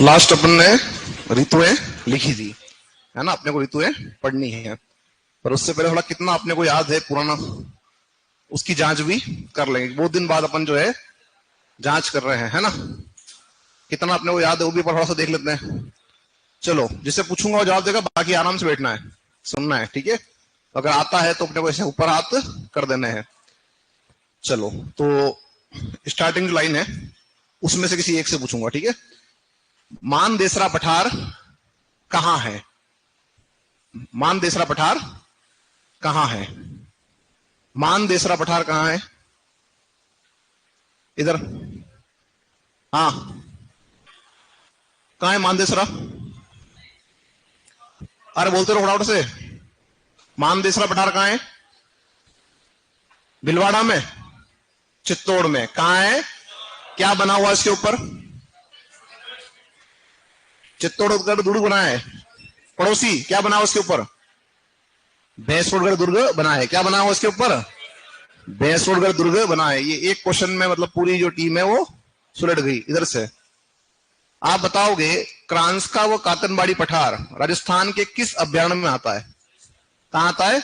Last अपन ने ऋतुएं लिखी थी, है ना। अपने को ऋतुएं पढ़नी है, पर उससे पहले थोड़ा कितना अपने को याद है पुराना, उसकी जांच भी कर लेंगे। बहुत दिन बाद अपन जो है जांच कर रहे हैं, है ना। कितना अपने को याद है वो भी थोड़ा सा देख लेते हैं। चलो, जिससे पूछूंगा वो जवाब देगा, बाकी आराम से बैठना है, सुनना है, ठीक है। अगर आता है तो अपने को ऐसे ऊपर हाथ कर देने हैं। चलो, तो स्टार्टिंग जो लाइन है उसमें से किसी एक से पूछूंगा, ठीक है। मानदेसरा पठार कहां है? मानदेसरा पठार कहां है? मानदेसरा पठार कहां है? इधर। हाँ, कहां है मानदेसरा? अरे बोलते रहो फटाफट से। मानदेसरा पठार कहां है? भिलवाड़ा में, चित्तौड़ में। कहां है? क्या बना हुआ इसके ऊपर? चित्तौड़गढ़ दुर्ग बना है। पड़ोसी, क्या बना हुआ उसके ऊपर? भैंसगढ़ दुर्ग बना है। क्या बना हुआ उसके ऊपर? भैंसगढ़ दुर्ग बना है। ये एक क्वेश्चन में मतलब पूरी जो टीम है वो सुलट गई। इधर से आप बताओगे, क्रांसका व कातनबाड़ी पठार राजस्थान के किस अभ्यारण्य में आता है? कहां आता है?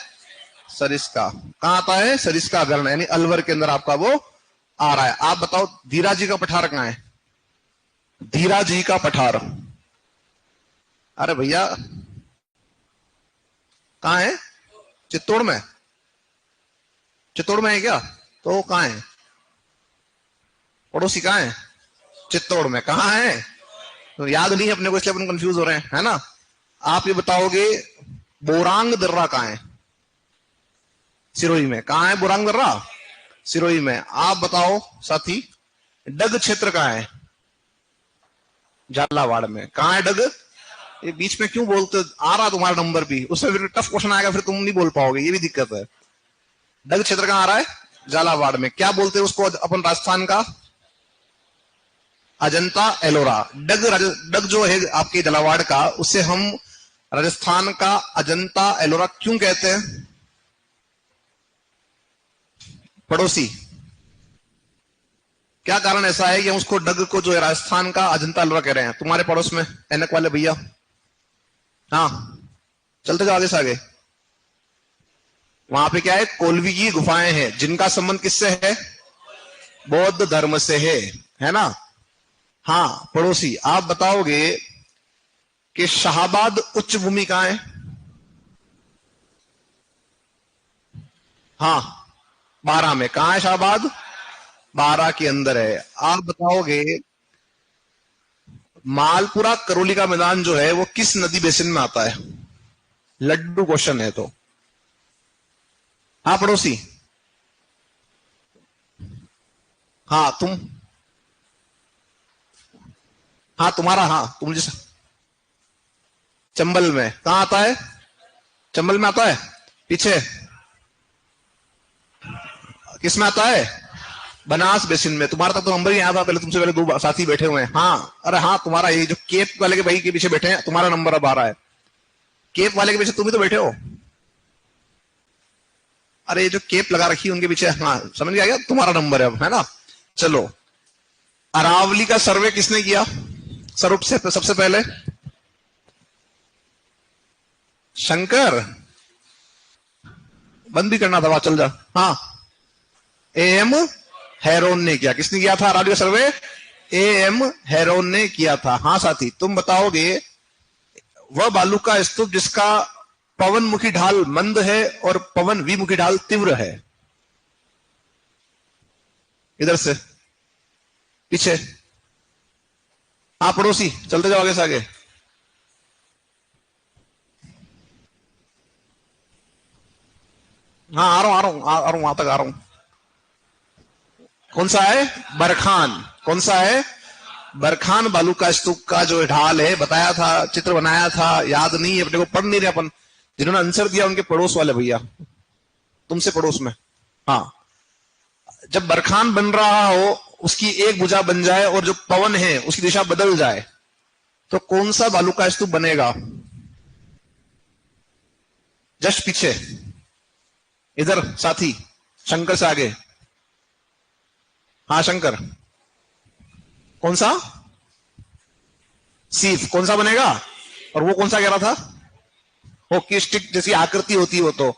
सरिस्का। कहां आता है? सरिस्का अभ्यारण्य, यानी अलवर के अंदर आपका वो आ रहा है। आप बताओ, धीराजी का पठार कहां है? धीराजी का पठार, अरे भैया कहां है? चित्तौड़ में। चित्तौड़ में है क्या? तो कहां है? पड़ोसी कहां है? चित्तौड़ में। कहां है? तो याद नहीं है अपने को, इसलिए अपन कंफ्यूज हो रहे हैं, है ना। आप ये बताओगे, बोरांग दर्रा कहां है? सिरोही में। कहां है बोरांग दर्रा? सिरोही में। आप बताओ साथी, डग क्षेत्र कहां है? झालावाड़ में। कहां है डग? ये बीच में क्यों बोलते? आ रहा तुम्हारा नंबर भी, उससे फिर टफ क्वेश्चन आएगा, फिर तुम नहीं बोल पाओगे, ये भी दिक्कत है। डग क्षेत्र कहां आ रहा है? झालावाड़ में। क्या बोलते हैं उसको अपन राजस्थान का? अजंता एलोरा। डग जो है आपके झालावाड़ का, उससे हम राजस्थान का अजंता एलोरा क्यों कहते हैं? पड़ोसी, क्या कारण ऐसा है कि हम उसको डग को जो है राजस्थान का अजंता एलोरा कह रहे हैं? तुम्हारे पड़ोस में एनक वाले भैया, हाँ, चलते जाओ आगे से आगे। वहां पे क्या है? कोलवी की गुफाएं हैं, जिनका संबंध किससे है? बौद्ध धर्म से है ना। हाँ, पड़ोसी, आप बताओगे कि शाहबाद उच्च भूमि कहां है? हाँ, 12 में। कहां है शाहबाद? 12 के अंदर है। आप बताओगे, मालपुरा करौली का मैदान जो है वो किस नदी बेसिन में आता है? लड्डू क्वेश्चन है तो। हाँ पड़ोसी, हाँ तुम, हाँ तुम्हारा, हाँ तुम जिस, चंबल में। कहां आता है? चंबल में आता है। पीछे किस में आता है? बनास बेसिन में। तुम्हारा तक तो नंबर ही आया था पहले, तुमसे पहले दो साथी बैठे हुए हैं। हाँ, अरे हाँ, तुम्हारा ये जो केप वाले के भाई के पीछे बैठे हैं, तुम्हारा नंबर अब आ रहा है। केप वाले के पीछे तुम ही तो बैठे हो। अरे ये जो केप लगा रखी है उनके पीछे, हाँ समझ गया क्या? तुम्हारा नंबर है अब, है ना। चलो, अरावली का सर्वे किसने किया स्वरूप से सबसे पहले? शंकर। बंद भी करना था, वहां चल जा। हाँ, एम हेरोन ने किया। किसने किया था अरावली का सर्वे? एम हेरोन ने किया था। हाँ साथी, तुम बताओगे, वह बालू का स्तूप जिसका पवन मुखी ढाल मंद है और पवन विमुखी ढाल तीव्र है? इधर से पीछे। हाँ पड़ोसी, चलते जाओ आगे से आगे। हाँ आ रहा हूं, आ रहा हूं, आ रहा हूं, वहां तक आ रहा हूं। कौन सा है? बरखान। कौन सा है? बरखान बालू का स्तूप का जो ढाल है, बताया था, चित्र बनाया था, याद नहीं है अपने को, पढ़ नहीं रहे अपन। जिन्होंने आंसर दिया उनके पड़ोस वाले भैया, तुमसे पड़ोस में। हाँ, जब बरखान बन रहा हो, उसकी एक भुजा बन जाए और जो पवन है उसकी दिशा बदल जाए, तो कौन सा बालू का स्तूप बनेगा? जस्ट पीछे, इधर साथी, शंकर से आगे। हाँ शंकर, कौन सा? सीफ कौन सा बनेगा? और वो कौन सा कह रहा था? हॉकी स्टिक जैसी आकृति होती है वो तो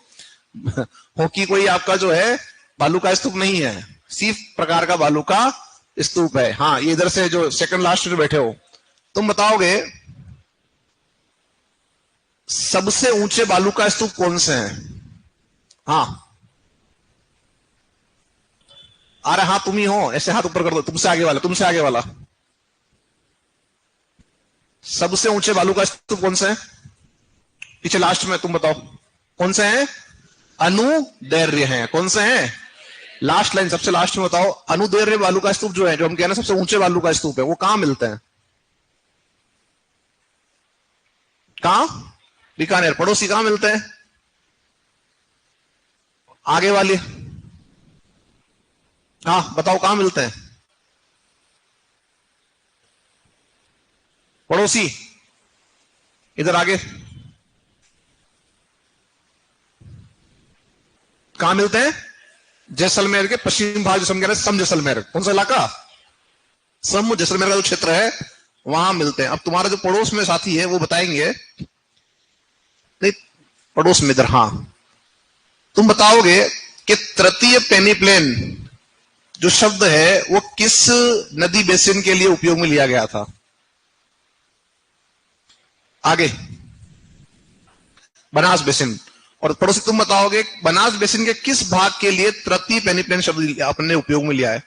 हॉकी कोई आपका जो है बालू का स्तूप नहीं है, सीफ प्रकार का बालू का स्तूप है। हाँ, ये इधर से जो सेकंड लास्ट में बैठे हो, तुम बताओगे सबसे ऊंचे बालू का स्तूप कौन से हैं? हाँ, अरे हाँ तुम ही हो, ऐसे हाथ ऊपर कर दो, तुमसे आगे वाला, तुमसे आगे वाला। सबसे ऊंचे बालू का स्तूप कौन सा है? पीछे लास्ट में तुम बताओ कौन से हैं? अनुदैर्य हैं। कौन से हैं? लास्ट लाइन, सबसे लास्ट में बताओ। अनुदैर्य बालू का स्तूप जो है, जो हम कह रहे हैं सबसे ऊंचे बालू का स्तूप है, वो कहां मिलते हैं? कहां? बीकानेर। पड़ोसी कहां मिलते हैं? आगे वाले, हाँ बताओ कहां मिलते हैं? पड़ोसी इधर आगे कहां मिलते हैं? जैसलमेर के पश्चिम भाग, जिसमें कह रहे हैं सम जैसलमेर। कौन सा इलाका? सम जैसलमेर का जो क्षेत्र है वहां मिलते हैं। अब तुम्हारा जो पड़ोस में साथी है वो बताएंगे, नहीं पड़ोस में इधर, हाँ तुम बताओगे कि तृतीय पेनिप्लेन जो शब्द है वो किस नदी बेसिन के लिए उपयोग में लिया गया था? आगे, बनास बेसिन। और पड़ोसी तुम बताओगे बनास बेसिन के किस भाग के लिए तृतीय पेनिप्लेन शब्द अपने उपयोग में लिया है?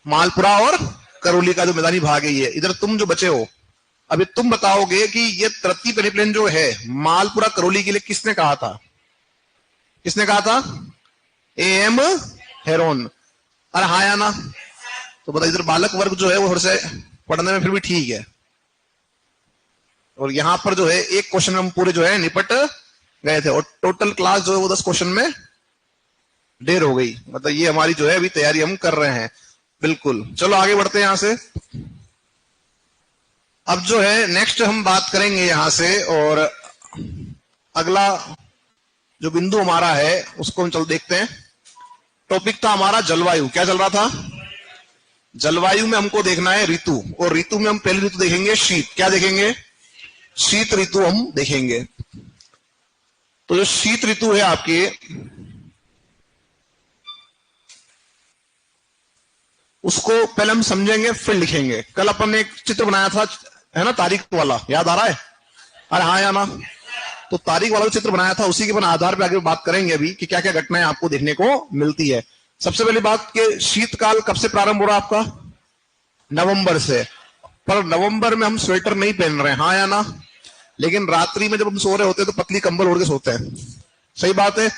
मालपुरा और करौली का जो मैदानी भाग है ये। इधर तुम जो बचे हो, अभी तुम बताओगे कि ये तृतीय पेनिप्लेन जो है मालपुरा करौली के लिए किसने कहा था? किसने कहा था? एम हेरोन। अरे हाँ या ना? तो बता, इधर बालक वर्ग जो है वो थोड़े से पढ़ने में फिर भी ठीक है, और यहां पर जो है एक क्वेश्चन में हम पूरे जो है निपट गए थे, और टोटल क्लास जो है वो 10 क्वेश्चन में देर हो गई। मतलब ये हमारी जो है अभी तैयारी हम कर रहे हैं। बिल्कुल, चलो आगे बढ़ते हैं यहां से। अब जो है नेक्स्ट हम बात करेंगे यहां से, और अगला जो बिंदु हमारा है उसको हम चल देखते हैं। टॉपिक था हमारा जलवायु। क्या चल रहा था? जलवायु में हमको देखना है ऋतु, और ऋतु में हम पहली ऋतु देखेंगे शीत। क्या देखेंगे? शीत ऋतु हम देखेंगे। तो जो शीत ऋतु है आपकी, उसको पहले हम समझेंगे फिर लिखेंगे। कल अपन ने एक चित्र बनाया था, है ना, तारीख वाला, याद आ रहा है? अरे हाँ या ना? तो तारीख वाला चित्र बनाया था, उसी के अपन आधार पर आगे बात करेंगे अभी कि क्या क्या घटनाएं आपको देखने को मिलती है। सबसे पहली बात कि शीतकाल कब से प्रारंभ हो रहा है आपका? नवंबर से। पर नवंबर में हम स्वेटर नहीं पहन रहे हैं, हाँ या ना? लेकिन रात्रि में जब हम सो रहे होते हैं तो पतली कंबल ओढ़ के सोते हैं। सही बात है।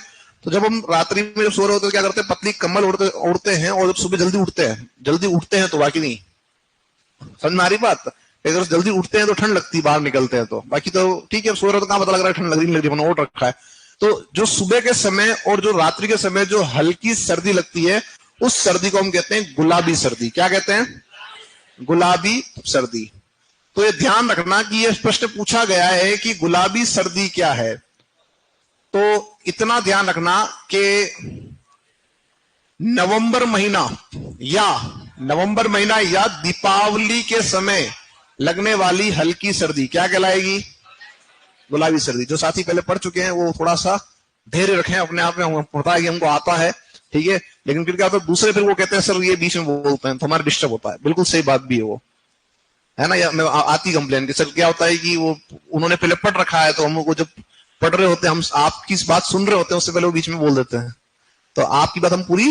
तो जब हम रात्रि में जब सो रहे होते हैं क्या करते हैं? पतली कंबल ओढ़ते हैं, और जब सुबह जल्दी उठते हैं तो बाकी नहीं। समझ में आ रही बात? अगर जल्दी उठते हैं तो ठंड लगती है, बाहर निकलते हैं तो, बाकी तो ठीक है, सो रहे हो तो कहां पता लग रहा है ठंड लग रही है, ओढ़ रखा है। तो जो सुबह के समय और जो रात्रि के समय जो हल्की सर्दी लगती है, उस सर्दी को हम कहते हैं गुलाबी सर्दी। क्या कहते हैं? गुलाबी सर्दी। तो ये ध्यान रखना कि ये प्रश्न पूछा गया है कि गुलाबी सर्दी क्या है। तो इतना ध्यान रखना कि नवंबर महीना या दीपावली के समय लगने वाली हल्की सर्दी क्या कहलाएगी? गुलाबी सर्दी। जो साथी पहले पढ़ चुके हैं वो थोड़ा सा धैर्य रखें अपने आप में, हमको पता है कि हमको आता है, ठीक है, लेकिन फिर क्या होता है दूसरे फिर वो कहते हैं सर ये बीच में बोलते हैं तो हमारा डिस्टर्ब होता है। बिल्कुल सही बात भी है वो, है ना? या मैं आती कंप्लेन कि सर क्या होता है कि वो उन्होंने पहले पढ़ रखा है, तो हमको जब पढ़ रहे होते हैं, हम आपकी बात सुन रहे होते हैं, उससे पहले वो बीच में बोल देते हैं, तो आपकी बात हम पूरी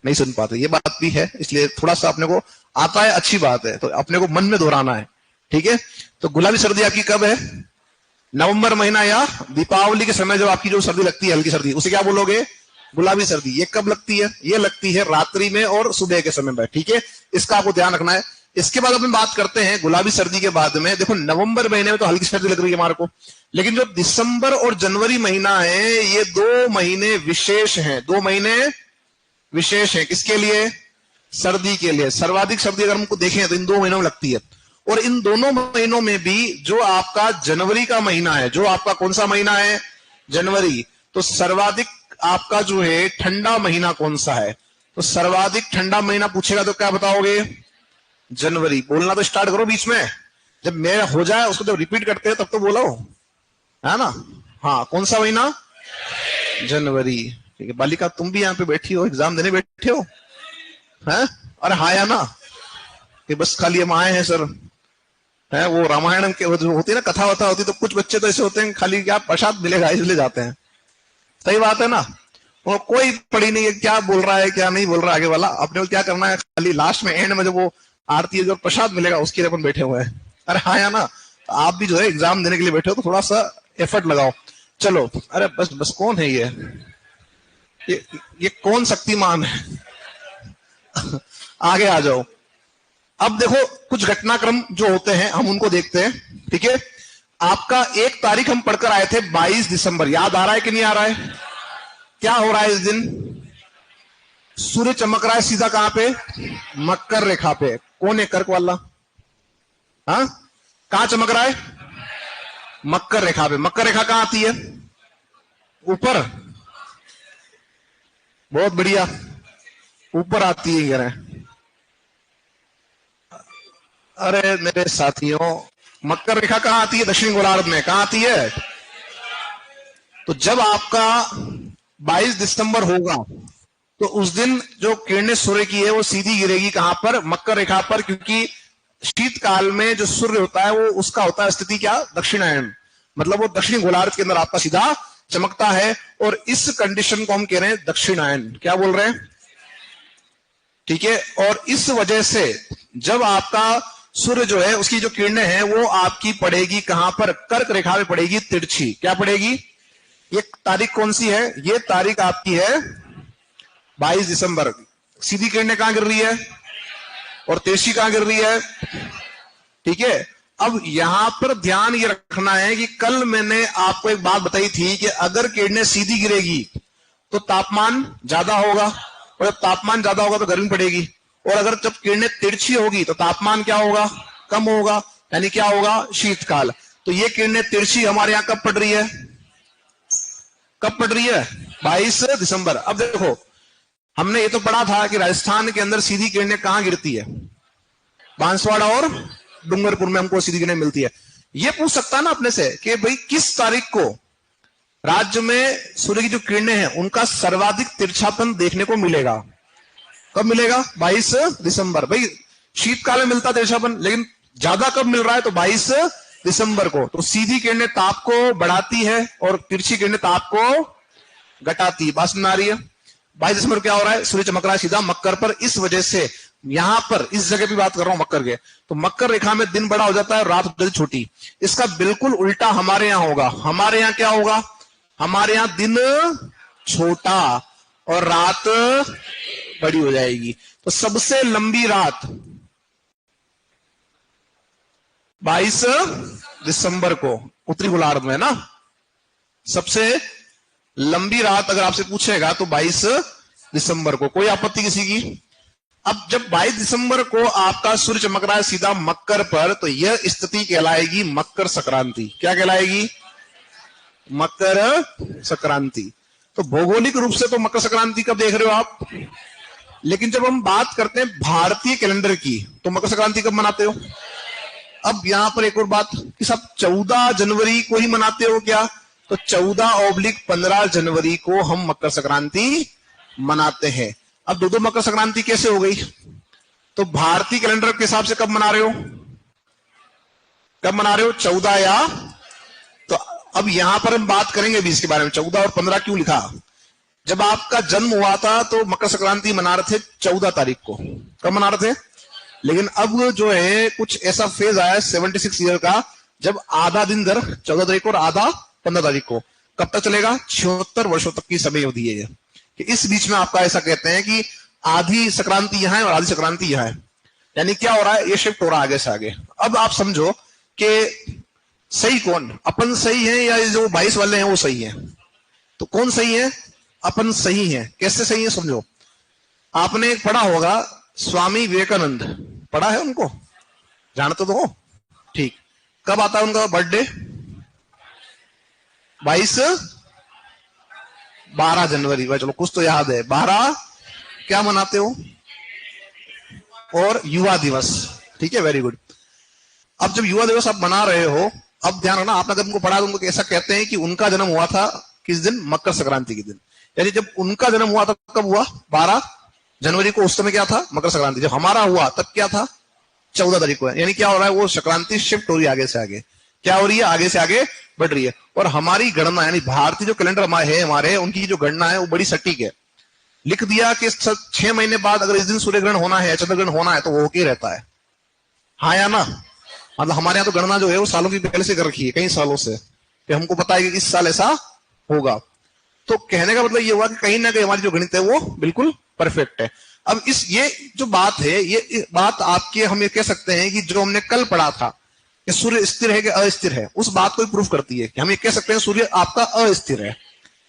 नहीं सुन पाते। ये बात भी है, इसलिए थोड़ा सा अपने को आता है, अच्छी बात है, तो अपने को मन में दोहराना है, ठीक है। तो गुलाबी सर्दी आपकी कब है? नवंबर महीना या दीपावली के समय जब आपकी जो सर्दी लगती है, हल्की सर्दी, उसे क्या बोलोगे? गुलाबी सर्दी। ये कब लगती है? ये लगती है रात्रि में और सुबह के समय में, ठीक है, इसका आपको ध्यान रखना है। इसके बाद अपन बात करते हैं गुलाबी सर्दी के बाद में। देखो नवंबर महीने में तो हल्की सर्दी लग रही है हमारे को, लेकिन जो दिसंबर और जनवरी महीना है, ये 2 महीने विशेष हैं। 2 महीने विशेष हैं किसके लिए? सर्दी के लिए। सर्वाधिक सर्दी अगर हमको देखें तो इन 2 महीनों में लगती है, और इन दोनों महीनों में भी जो आपका जनवरी का महीना है, जो आपका कौन सा महीना है? जनवरी। तो सर्वाधिक आपका जो है ठंडा महीना कौन सा है? तो सर्वाधिक ठंडा महीना पूछेगा तो क्या बताओगे? जनवरी। बोलना तो स्टार्ट करो बीच में, जब मेरा हो जाए उसको जब रिपीट करते हैं तब तो बोलो, है ना। हाँ, कौन सा महीना? जनवरी। ठीक है बालिका, तुम भी यहाँ पे बैठी हो, एग्जाम देने बैठे हो, हैं? अरे हाँ या ना, कि बस खाली हम आए हैं सर, है वो रामायण के जो होती है ना, कथा वथा होती, तो कुछ बच्चे तो ऐसे होते हैं खाली क्या प्रसाद मिलेगा इसलिए जाते हैं। सही बात है ना। वो कोई पड़ी नहीं है क्या बोल रहा है क्या नहीं बोल रहा है आगे वाला, अपने को क्या करना है, खाली लास्ट में एंड में जब वो आरती है जो प्रसाद मिलेगा उसके लिए अपन बैठे हुए हैं। अरे हाँ या ना, आप भी जो है एग्जाम देने के लिए बैठे हो तो थोड़ा सा एफर्ट लगाओ। चलो, अरे बस बस, कौन है ये कौन शक्तिमान है? आगे आ जाओ। अब देखो कुछ घटनाक्रम जो होते हैं हम उनको देखते हैं, ठीक है। आपका एक तारीख हम पढ़कर आए थे 22 दिसंबर, याद आ रहा है कि नहीं आ रहा है? क्या हो रहा है इस दिन? सूर्य चमक रहा है सीधा कहां पे? मकर रेखा पे। कौन है कर्क वाला? हाँ, कहां चमक रहा है? मकर रेखा पे। मकर रेखा कहां आती है? ऊपर। बहुत बढ़िया, ऊपर आती है कह रहे हैं। अरे मेरे साथियों, मकर रेखा कहां आती है? दक्षिण गोलार्ध में। कहां आती है? तो जब आपका 22 दिसंबर होगा तो उस दिन जो किरणें सूर्य की है वो सीधी गिरेगी कहां पर? मकर रेखा पर, क्योंकि शीतकाल में जो सूर्य होता है वो उसका होता है स्थिति क्या? दक्षिणायन, मतलब वो दक्षिण गोलार्ध के अंदर आपका सीधा चमकता है। और इस कंडीशन को हम कह रहे हैं दक्षिणायन। क्या बोल रहे हैं? ठीक है। और इस वजह से जब आपका सूर्य जो है उसकी जो किरणें हैं वो आपकी पड़ेगी कहां पर? कर्क रेखा में पड़ेगी, तिरछी। क्या पड़ेगी? ये तारीख कौन सी है? ये तारीख आपकी है 22 दिसंबर। सीधी किरणें कहां गिर रही है और तिरछी कहां गिर रही है? ठीक है। अब यहां पर ध्यान ये रखना है कि कल मैंने आपको एक बात बताई थी कि अगर किरणें सीधी गिरेगी तो तापमान ज्यादा होगा, और जब तापमान ज्यादा होगा तो गर्मी पड़ेगी, और अगर जब किरणें तिरछी होगी तो तापमान क्या होगा? कम होगा, यानी क्या होगा? शीतकाल। तो ये किरणें तिरछी हमारे यहां कब पड़ रही है? कब पड़ रही है? 22 दिसंबर। अब देखो, हमने ये तो पढ़ा था कि राजस्थान के अंदर सीधी किरणें कहां गिरती है? बांसवाड़ा और डूंगरपुर में हमको सीधी किरणें मिलती है। ये पूछ सकता है ना अपने से कि भाई किस तारीख को राज्य में सूर्य की जो किरणें हैं उनका सर्वाधिक तिरछापन देखने को मिलेगा? कब मिलेगा? 22 दिसंबर। भाई शीतकाल में मिलता तिरछापन, लेकिन ज्यादा कब मिल रहा है? तो 22 दिसंबर को। तो सीधी किरणें ताप को बढ़ाती है और तिरछी किरणें ताप को घटाती है। बात समझ आ रही है? 22 दिसंबर क्या हो रहा है? सूर्य चमक रहा है सीधा मकर पर। इस वजह से यहां पर इस जगह भी बात कर रहा हूं मकर के, तो मकर रेखा में दिन बड़ा हो जाता है, रात होती है छोटी। इसका बिल्कुल उल्टा हमारे यहां होगा। हमारे यहां क्या होगा? हमारे यहां दिन छोटा और रात बड़ी हो जाएगी। तो सबसे लंबी रात 22 दिसंबर को उत्तरी गोलार्ध में ना, सबसे लंबी रात अगर आपसे पूछेगा तो 22 दिसंबर को। कोई आपत्ति किसी की? अब जब 22 दिसंबर को आपका सूर्य चमक रहा है सीधा मकर पर, तो यह स्थिति कहलाएगी मकर संक्रांति। क्या कहलाएगी? मकर संक्रांति। तो भौगोलिक रूप से तो मकर संक्रांति कब देख रहे हो आप, लेकिन जब हम बात करते हैं भारतीय कैलेंडर की तो मकर संक्रांति कब मनाते हो? अब यहां पर एक और बात कि सब 14 जनवरी को ही मनाते हो क्या? तो 14/15 जनवरी को हम मकर संक्रांति मनाते हैं। अब दो मकर संक्रांति कैसे हो गई? तो भारतीय कैलेंडर के हिसाब से कब मना रहे हो? कब मना रहे हो? 14 या, तो अब यहां पर हम बात करेंगे भी इसके बारे में, 14 और 15 क्यों लिखा। जब आपका जन्म हुआ था तो मकर संक्रांति मना रहे थे 14 तारीख को। कब मना रहे थे? लेकिन अब जो है कुछ ऐसा फेज आया 76 ईयर का, जब आधा दिन दर 14 तारीख को और आधा 15 तारीख को। कब तक चलेगा? 76 वर्षों तक की समय अवधि है। कि इस बीच में आपका ऐसा कहते हैं कि आधी संक्रांति यहां है और आधी संक्रांति यहां है, यानी क्या हो रहा है? ये शिफ्ट हो रहा है आगे से आगे। अब आप समझो कि सही कौन, अपन सही है या जो 22 वाले हैं वो सही है? तो कौन सही है? अपन सही है। कैसे सही है समझो। आपने पढ़ा होगा स्वामी विवेकानंद, पढ़ा है उनको? जानते तो हो? ठीक। कब आता है उनका बर्थडे? 12 जनवरी। भाई चलो कुछ तो याद है। 12 क्या मनाते हो? और युवा दिवस। ठीक है, वेरी गुड। अब जब युवा दिवस आप मना रहे हो, अब ध्यान रखना, आपने अगर उनको पढ़ा तो उनको ऐसा कहते हैं कि उनका जन्म हुआ था किस दिन, मकर संक्रांति के दिन। यानी जब उनका जन्म हुआ था कब हुआ, 12 जनवरी को, उस समय क्या था, मकर संक्रांति। जब हमारा हुआ तब क्या था, 14 तारीख को है। यानी क्या हो रहा है, वो संक्रांति शिफ्ट हो रही है आगे से आगे, क्या हो रही है, आगे से आगे बढ़ रही है। और हमारी गणना यानी भारतीय जो कैलेंडर है हमारे, उनकी जो गणना है वो बड़ी सटीक है। लिख दिया कि 6 महीने बाद अगर इस दिन सूर्य ग्रहण होना है, चंद्र ग्रहण होना है, तो वो होके रहता है, हाँ या ना। मतलब हमारे यहाँ तो गणना जो है वो सालों की पहले से कर रखी है, कई सालों से, कि हमको पता है कि इस साल ऐसा होगा। तो कहने का मतलब ये हुआ कि कहीं ना कहीं हमारी जो गणित है वो बिल्कुल परफेक्ट है। अब ये जो बात है, ये बात आपके हम ये कह सकते हैं कि जो हमने कल पढ़ा था कि सूर्य स्थिर है कि अस्थिर है, उस बात को प्रूफ करती है कि हम ये कह सकते हैं सूर्य आपका अस्थिर है।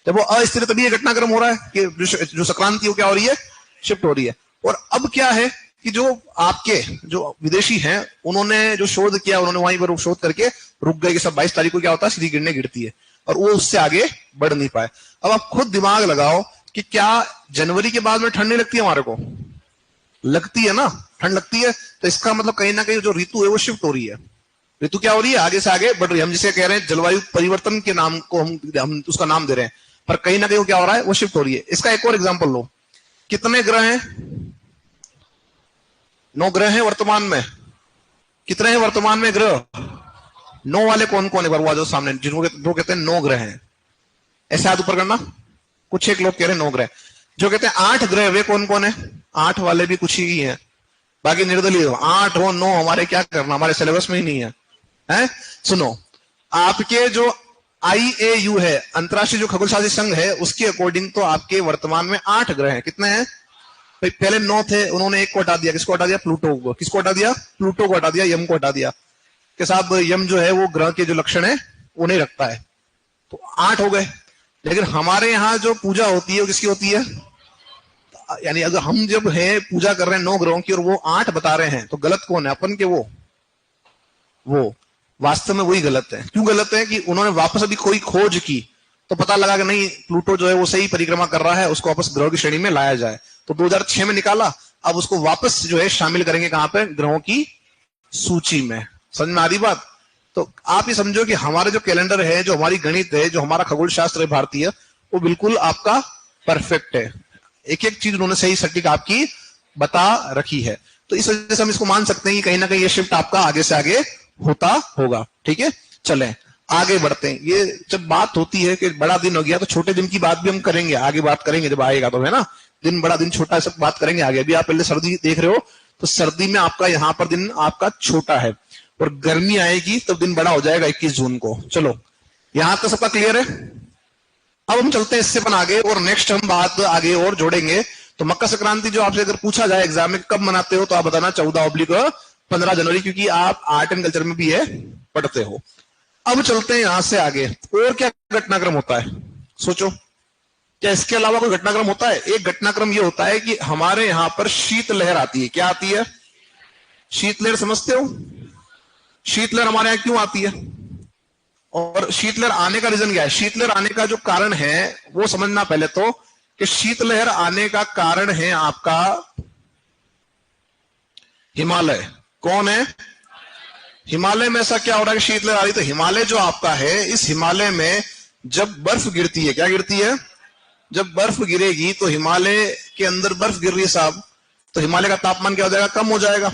जब वो अस्थिर है तभी ये घटनाक्रम हो रहा है कि जो संक्रांति वो क्या हो रही है, शिफ्ट हो रही है। और अब क्या है कि जो आपके जो विदेशी हैं उन्होंने जो शोध किया, उन्होंने वहीं पर शोध करके रुक गए कि सब 22 तारीख को क्या होता है, सीधी गिरने गिरती है, और वो उससे आगे बढ़ नहीं पाए। अब आप खुद दिमाग लगाओ कि क्या जनवरी के बाद में ठंड नहीं लगती है, हमारे को लगती है ना, ठंड लगती है। तो इसका मतलब कहीं ना कहीं जो ऋतु है वो शिफ्ट हो रही है, ऋतु क्या हो रही है, आगे से आगे बढ़ रही है। हम जिसे कह रहे हैं जलवायु परिवर्तन के नाम को हम उसका नाम दे रहे हैं, पर कहीं ना कहीं वो क्या हो रहा है, वो शिफ्ट हो रही है। इसका एक और एग्जांपल लो, कितने ग्रह हैं, 9 ग्रह हैं वर्तमान में। कितने हैं वर्तमान में ग्रह, 9 वाले कौन कौन है, बरवा जो सामने, जिनको जो कहते हैं 9 ग्रह हैं, ऐसे हाथ ऊपर करना। कुछ एक लोग कह रहे हैं 9 ग्रह, जो कहते हैं 8 ग्रह, वे कौन कौन है, 8 वाले भी कुछ ही हैं, बाकी निर्दलीय हो। 8 हो 9 हमारे क्या करना, हमारे सिलेबस में ही नहीं है, हैं? सुनो, आपके जो IAU है, अंतरराष्ट्रीय जो खगोलशास्त्री संघ है, उसके अकॉर्डिंग तो आपके वर्तमान में 8 ग्रह हैं। कितने हैं भाई, पहले 9 थे, उन्होंने एक को हटा दिया, किसको हटा दिया, प्लूटो को। किसको हटा दिया, प्लूटो को हटा दिया, यम को हटा दिया, के साथ यम जो है वो ग्रह के जो लक्षण है वो नहीं रखता है, तो 8 हो गए। लेकिन हमारे यहाँ जो पूजा होती है वो किसकी होती है, यानी अगर हम जब है पूजा कर रहे हैं 9 ग्रहों की और वो 8 बता रहे हैं, तो गलत कौन है, अपन के वो वास्तव में वही गलत है। क्यों गलत है कि उन्होंने वापस अभी कोई खोज की तो पता लगा कि नहीं, प्लूटो जो है वो सही परिक्रमा कर रहा है, उसको वापस ग्रहों की श्रेणी में लाया जाए। तो 2006 में निकाला, अब उसको वापस जो है शामिल करेंगे कहां पे, ग्रहों की सूची में। समझ में आ रही बात। तो आप ये समझो कि हमारे जो कैलेंडर है, जो हमारी गणित है, जो हमारा खगोल शास्त्र है भारतीय, वो बिल्कुल आपका परफेक्ट है। एक एक चीज उन्होंने सही सटीक आपकी बता रखी है। तो इस वजह से हम इसको मान सकते हैं कि कहीं ना कहीं ये शिफ्ट आपका आगे से आगे होता होगा। ठीक है, चलें आगे बढ़ते हैं। ये जब बात होती है कि बड़ा दिन हो गया, तो छोटे दिन की बात भी हम करेंगे, आगे बात करेंगे जब आएगा, तो है ना, दिन बड़ा दिन छोटा, सब बात करेंगे आगे। अभी आप पहले सर्दी देख रहे हो, तो सर्दी में आपका यहाँ पर दिन आपका छोटा है, और गर्मी आएगी तब दिन बड़ा हो जाएगा 21 जून को। चलो यहां तक सबका क्लियर है। अब हम चलते हैं इससे अपन आगे, और नेक्स्ट हम बात आगे और जोड़ेंगे। तो मकर संक्रांति जो आपसे अगर पूछा जाए एग्जाम में कब मनाते हो, तो आप बताना 14/15 जनवरी, क्योंकि आप आर्ट एंड कल्चर में भी है पढ़ते हो। अब चलते हैं यहां से आगे, और क्या घटनाक्रम होता है, सोचो, क्या इसके अलावा कोई घटनाक्रम होता है। एक घटनाक्रम ये होता है कि हमारे यहां पर शीतलहर आती है। क्या आती है, शीतलहर, समझते हो शीतलहर हमारे यहां क्यों आती है, और शीतलहर आने का रीजन क्या है। शीतलहर आने का जो कारण है वो समझना पहले तो, कि शीतलहर आने का कारण है आपका हिमालय। कौन है, हिमालय में ऐसा क्या हो रहा है कि शीतलहर आ रही। तो हिमालय जो आपका है, इस हिमालय में जब बर्फ गिरती है, क्या गिरती है, जब बर्फ गिरेगी, तो हिमालय के अंदर बर्फ गिर रही है साहब, तो हिमालय का तापमान क्या हो जाएगा, कम हो जाएगा।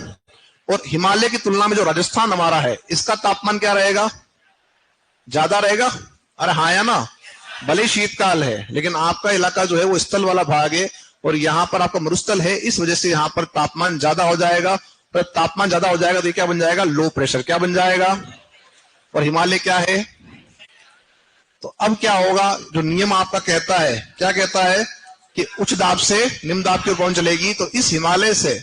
और हिमालय की तुलना में जो राजस्थान हमारा है, इसका तापमान क्या रहेगा, ज्यादा रहेगा। अरे हाँ या ना, भले शीतकाल है, लेकिन आपका इलाका जो है वो स्थल वाला भाग है, और यहाँ पर आपका मरुस्थल है, इस वजह से यहाँ पर तापमान ज्यादा हो जाएगा। और तापमान ज्यादा हो जाएगा तो क्या बन जाएगा, लो प्रेशर, क्या बन जाएगा। और हिमालय क्या है, तो अब क्या होगा, जो नियम आपका कहता है, क्या कहता है कि उच्च दाब से निम्न दाब की ओर पवन चलेगी। तो इस हिमालय से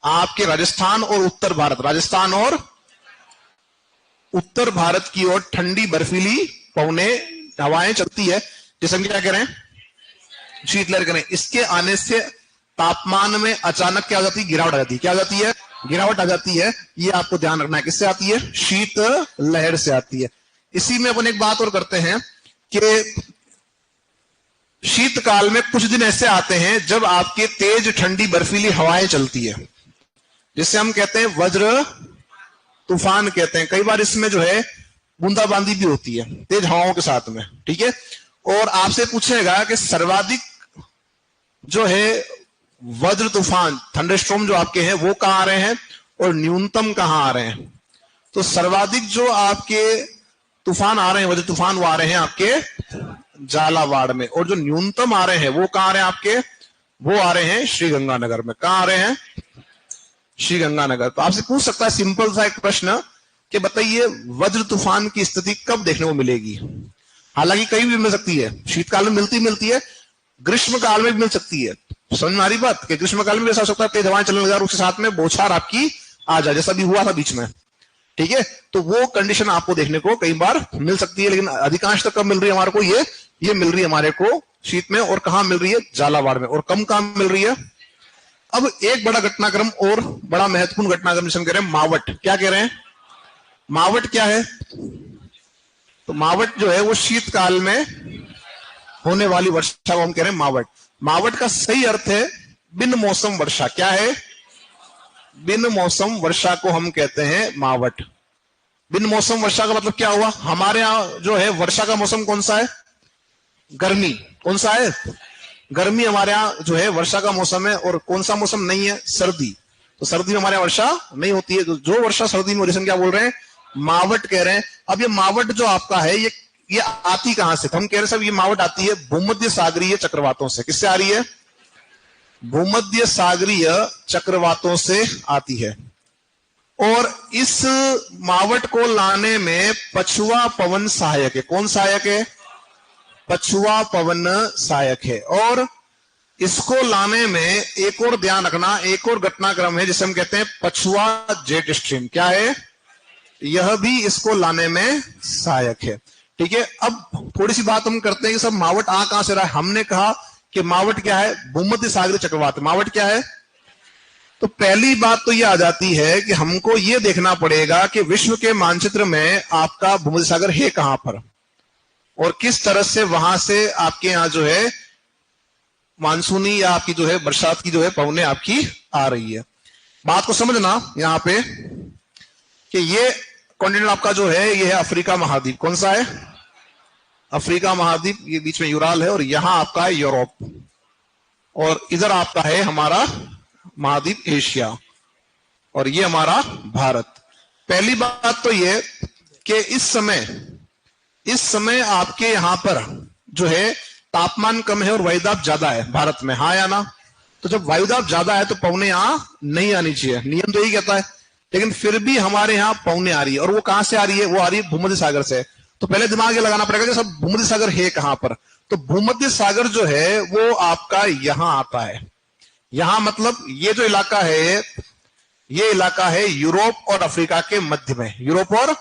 आपके राजस्थान और उत्तर भारत, राजस्थान और उत्तर भारत की ओर ठंडी बर्फीली पवनें हवाएं चलती है, जिसे हम क्या करें, शीतलहर करें। इसके आने से तापमान में अचानक क्या हो जाती है, गिरावट आ जाती है। क्या आ जाती है, गिरावट आ जाती है। ये आपको ध्यान रखना है, किससे आती है, शीत लहर से आती है। इसी में अपन एक बात और करते हैं कि शीतकाल में कुछ दिन ऐसे आते हैं जब आपके तेज ठंडी बर्फीली हवाएं चलती है। जिससे हम कहते हैं वज्र तूफान कहते हैं। कई बार इसमें जो है बूंदाबांदी भी होती है तेज हवाओं के साथ में, ठीक है। और आपसे पूछेगा कि सर्वाधिक जो है वज्र तूफान थंडरस्टॉर्म जो आपके हैं वो कहां आ रहे हैं और न्यूनतम कहां आ रहे हैं। तो सर्वाधिक जो आपके तूफान आ रहे हैं वज्र तूफान वो आ रहे हैं आपके झालावाड़ में, और जो न्यूनतम आ रहे हैं वो कहां आ रहे हैं आपके, वो आ रहे हैं श्रीगंगानगर में। कहां आ रहे हैं, श्रीगंगानगर। तो आपसे पूछ सकता है सिंपल सा एक प्रश्न कि बताइए वज्र तूफान की स्थिति कब देखने को मिलेगी। हालांकि कहीं भी मिल सकती है, शीतकाल में मिलती है, ग्रीष्म काल में भी मिल सकती है। समझ में आ रही बात कि ग्रीष्म काल में भी ऐसा हो सकता है तेज हवाएं चलने लगा और उसके साथ में बौछार आपकी आ जाए, जैसा भी हुआ था बीच में, ठीक है। तो वो कंडीशन आपको देखने को कई बार मिल सकती है, लेकिन अधिकांश तक कब मिल रही है हमारे को, ये मिल रही है हमारे को शीत में। और कहां मिल रही है, झालावाड़ में। और कम कहां मिल रही है। अब एक बड़ा घटनाक्रम और बड़ा महत्वपूर्ण घटनाक्रम जिसे हम कह रहे हैं मावट। क्या कह रहे हैं, मावट क्या है। तो मावट जो है वो शीतकाल में होने वाली वर्षा को हम कह रहे हैं मावट। मावट का सही अर्थ है बिन मौसम वर्षा। क्या है, बिन मौसम वर्षा को हम कहते हैं मावट। बिन मौसम वर्षा का मतलब क्या हुआ, हमारे यहां जो है वर्षा का मौसम कौन सा है, गर्मी। कौन सा है, गर्मी हमारे यहां जो है वर्षा का मौसम है। और कौन सा मौसम नहीं है, सर्दी। तो सर्दी में हमारे यहां वर्षा नहीं होती है। तो जो वर्षा सर्दी में, जैसे क्या बोल रहे हैं, मावट कह रहे हैं। अब ये मावट जो आपका है ये आती कहां से, तो हम कह रहे हैं साहब ये मावट आती है भूमध्य सागरीय चक्रवातों से। किससे आ रही है, भूमध्य सागरीय चक्रवातों से आती है। और इस मावट को लाने में पछुआ पवन सहायक है। कौन सहायक है, पछुआ पवन सहायक है। और इसको लाने में एक और ध्यान रखना, एक और घटनाक्रम है जिसे हम कहते हैं पछुआ जेट स्ट्रीम। क्या है, यह भी इसको लाने में सहायक है, ठीक है। अब थोड़ी सी बात हम करते हैं कि सब मावट आ कहां से रहा है। हमने कहा कि मावट क्या है, भूमध्य सागरीय चक्रवात। मावट क्या है, तो पहली बात तो यह आ जाती है कि हमको यह देखना पड़ेगा कि विश्व के मानचित्र में आपका भूमध्य सागर है कहां पर और किस तरह से वहां से आपके यहां जो है मानसूनी या आपकी जो है बरसात की जो है पवनें आपकी आ रही है। बात को समझना यहां पे कि ये कॉन्टिनेंट आपका जो है ये है अफ्रीका महाद्वीप। कौन सा है, अफ्रीका महाद्वीप। ये बीच में यूराल है और यहां आपका है यूरोप और इधर आपका है हमारा महाद्वीप एशिया और ये हमारा भारत। पहली बात तो ये कि इस समय आपके यहां पर जो है तापमान कम है और वायुदाब ज्यादा है भारत में, हाँ या ना। तो जब वायुदाब ज्यादा है तो पवने यहां नहीं आनी चाहिए, नियम तो यही कहता है। लेकिन फिर भी हमारे यहां पवने आ रही है और वो कहां से आ रही है, वो आ रही है भूमध्य सागर से। तो पहले दिमाग ये लगाना पड़ेगा कि सब भूमध्य सागर है कहां पर। तो भूमध्य सागर जो है वो आपका यहां आता है। यहां मतलब ये जो इलाका है ये इलाका है यूरोप और अफ्रीका के मध्य में। यूरोप और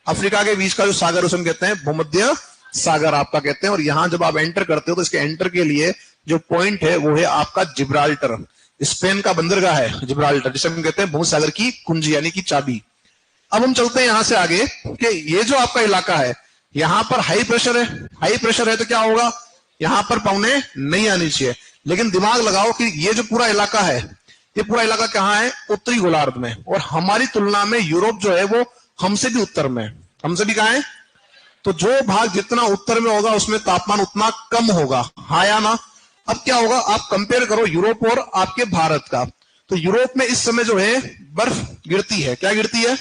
अफ्रीका के बीच का जो सागर उसे हम कहते हैं भूमध्य सागर आपका कहते हैं। और यहां जब आप एंटर करते हो तो इसके एंटर के लिए जो पॉइंट है वो है आपका जिब्राल्टर। स्पेन का बंदरगाह है जिब्राल्टर, जिसे हम कहते हैं भूमध्य सागर की कुंजी यानी कि चाबी। अब हम चलते हैं यहां से आगे कि ये जो आपका इलाका है यहां पर हाई प्रेशर है। हाई प्रेशर है तो क्या होगा, यहां पर पवने नहीं आनी चाहिए। लेकिन दिमाग लगाओ कि ये जो पूरा इलाका है ये पूरा इलाका कहां है, उत्तरी गोलार्ध में। और हमारी तुलना में यूरोप जो है वो हमसे भी उत्तर में, हमसे भी कहां है। तो जो भाग जितना उत्तर में होगा उसमें तापमान उतना कम होगा, हाँ या ना। अब क्या होगा, आप कंपेयर करो यूरोप और आपके भारत का। तो यूरोप में इस समय जो है बर्फ गिरती है। क्या गिरती है,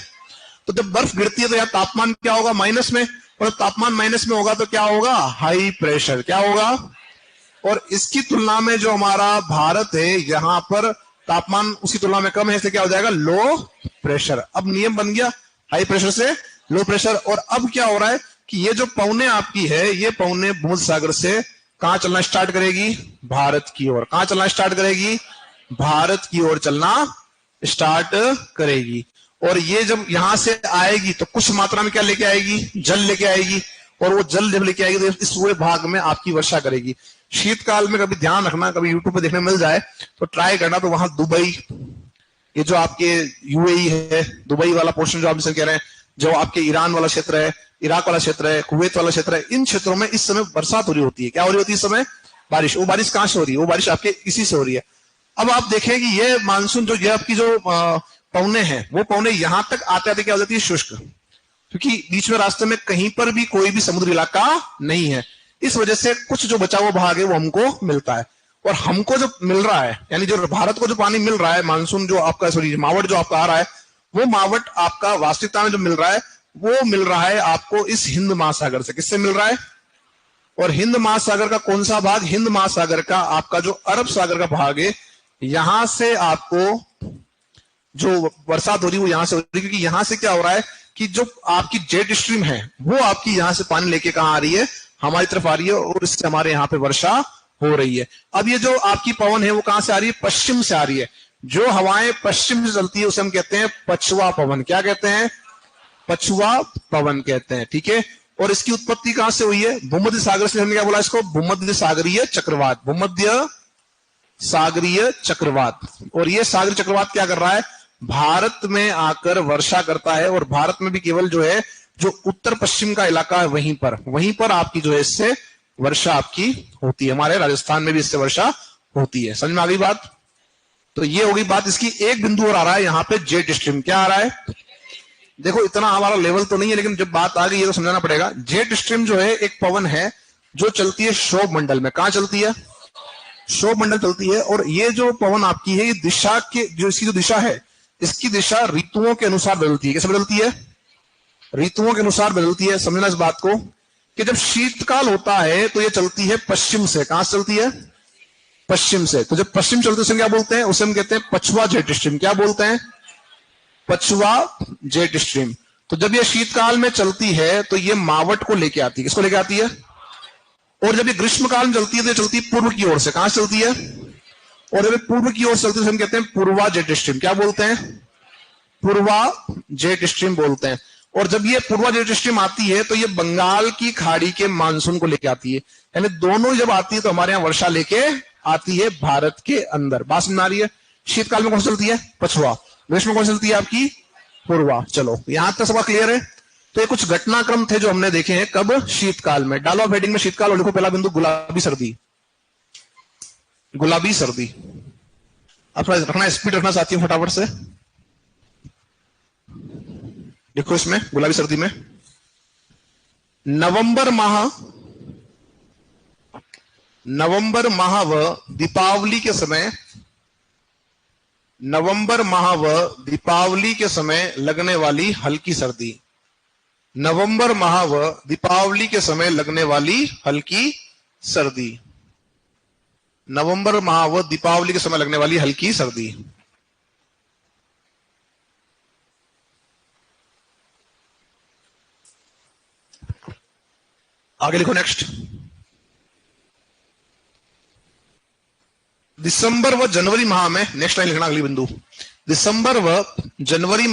तो जब बर्फ गिरती है तो यहाँ तापमान क्या होगा, माइनस में। और तापमान माइनस में होगा तो क्या होगा, हाई प्रेशर। क्या होगा, और इसकी तुलना में जो हमारा भारत है यहां पर तापमान उसकी तुलना में कम है, इसलिए क्या हो जाएगा, लो प्रेशर। अब नियम बन गया हाई प्रेशर से लो प्रेशर। और अब क्या हो रहा है कि ये जो पवने आपकी है ये पवने भूमध्य सागर से कहां चलना स्टार्ट करेगी, भारत की ओर। कहां चलना स्टार्ट करेगी, भारत की ओर चलना स्टार्ट करेगी। और ये जब यहां से आएगी तो कुछ मात्रा में क्या लेके आएगी, जल लेके आएगी। और वो जल जब लेके आएगी तो इस पूरे भाग में आपकी वर्षा करेगी। शीतकाल में कभी ध्यान रखना, कभी यूट्यूब पे देखने मिल जाए तो ट्राई करना। तो वहां दुबई, ये जो आपके यूएई है, दुबई वाला पोर्शन जो आप जिसे कह रहे हैं, जो आपके ईरान वाला क्षेत्र है, इराक वाला क्षेत्र है, कुवैत वाला क्षेत्र है, इन क्षेत्रों में इस समय बरसात हो रही होती है। क्या हो रही होती है इस समय, बारिश। वो बारिश कहां से हो रही है, वो बारिश आपके इसी से हो रही है। अब आप देखें कि ये मानसून जो ये आपकी जो पवने हैं, वो पवने यहां तक आते आते क्या हो जाती है, शुष्क, क्योंकि बीच में रास्ते में कहीं पर भी कोई भी समुद्री इलाका नहीं है। इस वजह से कुछ जो बचा हुआ भाग है वो हमको मिलता है। और हमको जो मिल रहा है, यानी जो भारत को जो पानी मिल रहा है, मानसून जो आपका, सॉरी मावट जो आपका आ रहा है, वो मावट आपका वास्तविकता में जो मिल रहा है वो मिल रहा है आपको इस हिंद महासागर से। किससे मिल रहा है? और हिंद महासागर का कौन सा भाग? हिंद महासागर का आपका जो अरब सागर का भाग है, यहां से आपको जो बरसात हो रही है वो यहां से हो रही है, क्योंकि यहां से क्या हो रहा है कि जो आपकी जेट स्ट्रीम है वो आपकी यहां से पानी लेके कहां आ रही है, हमारी तरफ आ रही है, और इससे हमारे यहाँ पे वर्षा हो रही है। अब ये जो आपकी पवन है वो कहां से आ रही है? पश्चिम से आ रही है। जो हवाएं पश्चिम से चलती है उसे हम कहते हैं पछुआ पवन। क्या कहते हैं? पछुआ पवन कहते हैं। ठीक है, और इसकी उत्पत्ति कहां से हुई है? भूमध्य सागर से। हमने क्या बोला इसको? भूमध्य सागरीय चक्रवात। भूमध्य सागरीय चक्रवात। और ये सागरीय चक्रवात क्या कर रहा है? भारत में आकर वर्षा करता है, और भारत में भी केवल जो है जो उत्तर पश्चिम का इलाका है वहीं पर आपकी जो है इससे वर्षा आपकी होती है। हमारे राजस्थान में भी इससे वर्षा होती है। समझ में आ गई बात? तो ये होगी बात। इसकी एक बिंदु और आ रहा है यहाँ पे, जेट स्ट्रीम। क्या आ रहा है? देखो इतना हमारा लेवल तो नहीं है, लेकिन जब बात आ गई है तो समझाना पड़ेगा। जेट स्ट्रीम जो है एक पवन है जो चलती है क्षोभ मंडल में। कहां चलती है? क्षोभ मंडल चलती है। और ये जो पवन आपकी है, ये दिशा के, जो इसकी जो दिशा है, इसकी दिशा ऋतुओं के अनुसार बदलती है। कैसे बदलती है? ऋतुओं के अनुसार बदलती है। समझना इस बात को कि जब शीतकाल होता है तो ये चलती है पश्चिम से। कहां से चलती है? पश्चिम से। तो जब पश्चिम चलते उसे क्या बोलते हैं? उसे हम कहते हैं पछुआ जेट स्ट्रीम। क्या बोलते हैं? पछुआ जेट स्ट्रीम। तो जब ये शीतकाल में चलती है तो ये मावट को लेके आती है। किसको लेके आती है? और जब ये ग्रीष्म काल में चलती है तो ये चलती है पूर्व की ओर से। कहां से चलती है? और जब ये पूर्व की ओर से चलती है तो हम कहते हैं पूर्वा जेट स्ट्रीम। क्या बोलते हैं? पूर्वा जेट स्ट्रीम बोलते हैं। और जब ये पूर्वा जेट स्ट्रीम आती है तो ये बंगाल की खाड़ी के मानसून को लेके आती है। यानी दोनों जब आती है तो हमारे यहां वर्षा लेके आती है भारत के अंदर। बात समझ आ रही है? शीतकाल में कौन सी चलती है? पछुआ। ग्रीष्म में कौन सी चलती है? आपकी पूर्वा। चलो यहां तक सबका क्लियर है। तो ये कुछ घटनाक्रम थे जो हमने देखे हैं। कब? शीतकाल में। डालो आप हेडिंग में शीतकाल और लिखो पहला बिंदु गुलाबी सर्दी। गुलाबी सर्दी। अब थोड़ा रखना, स्पीड रखना चाहती हूं फटाफट से। देखो इसमें गुलाबी सर्दी में नवंबर माह व दीपावली के समय, नवंबर माह व दीपावली के समय लगने वाली हल्की सर्दी। नवंबर माह व दीपावली के समय लगने वाली हल्की सर्दी। नवंबर माह व दीपावली के समय लगने वाली हल्की सर्दी। आगे लिखो नेक्स्ट। दिसंबर व जनवरी माह में, नेक्स्ट लाइन लिखना अगली बिंदु। दिसंबर व जनवरी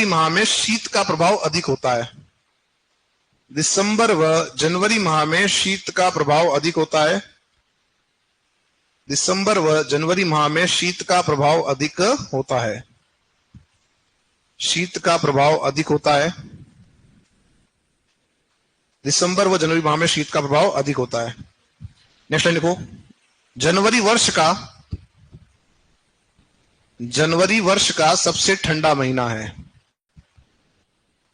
माह में शीत का प्रभाव अधिक होता है। दिसंबर व जनवरी माह में शीत का प्रभाव अधिक होता है। दिसंबर व जनवरी माह में शीत का प्रभाव अधिक होता है। शीत का प्रभाव अधिक होता है। दिसंबर व जनवरी माह में शीत का प्रभाव अधिक होता है। नेक्स्ट लाइन लिखो। जनवरी वर्ष का सबसे ठंडा महीना है।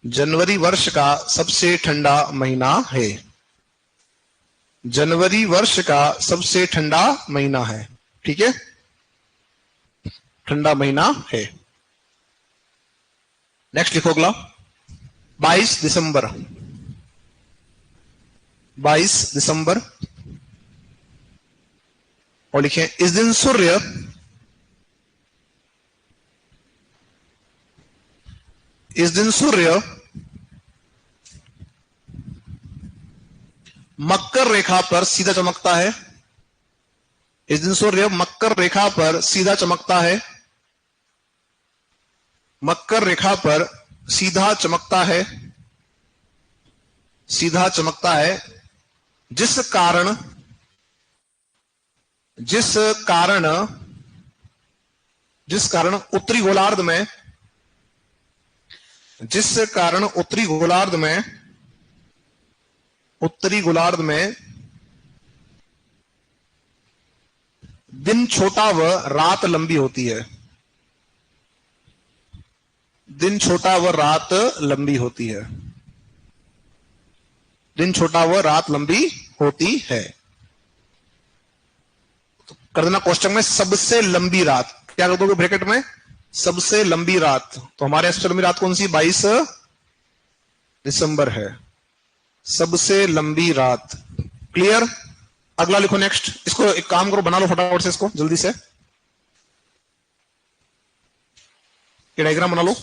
जनवरी वर्ष का सबसे ठंडा महीना है। जनवरी वर्ष का सबसे ठंडा महीना है। ठीक है, ठंडा महीना है। नेक्स्ट लिखो अगला। 22 दिसंबर। 22 दिसंबर और लिखें इस दिन सूर्य मकर रेखा पर सीधा चमकता है। इस दिन सूर्य मकर रेखा पर सीधा चमकता है। मकर रेखा पर सीधा चमकता है। सीधा चमकता है, जिस कारण उत्तरी गोलार्ध में, दिन छोटा व रात लंबी होती है। दिन छोटा व रात लंबी होती है। दिन छोटा व रात लंबी होती है। तो कर देना क्वेश्चन में सबसे लंबी रात, क्या कर दोगे ब्रैकेट में, सबसे लंबी रात। तो हमारे यहां सबसे लंबी रात कौन सी, 22 दिसंबर है, सबसे लंबी रात। क्लियर। अगला लिखो नेक्स्ट। इसको एक काम करो, बना लो फटाफट से इसको जल्दी से, ये डायग्राम बना लो।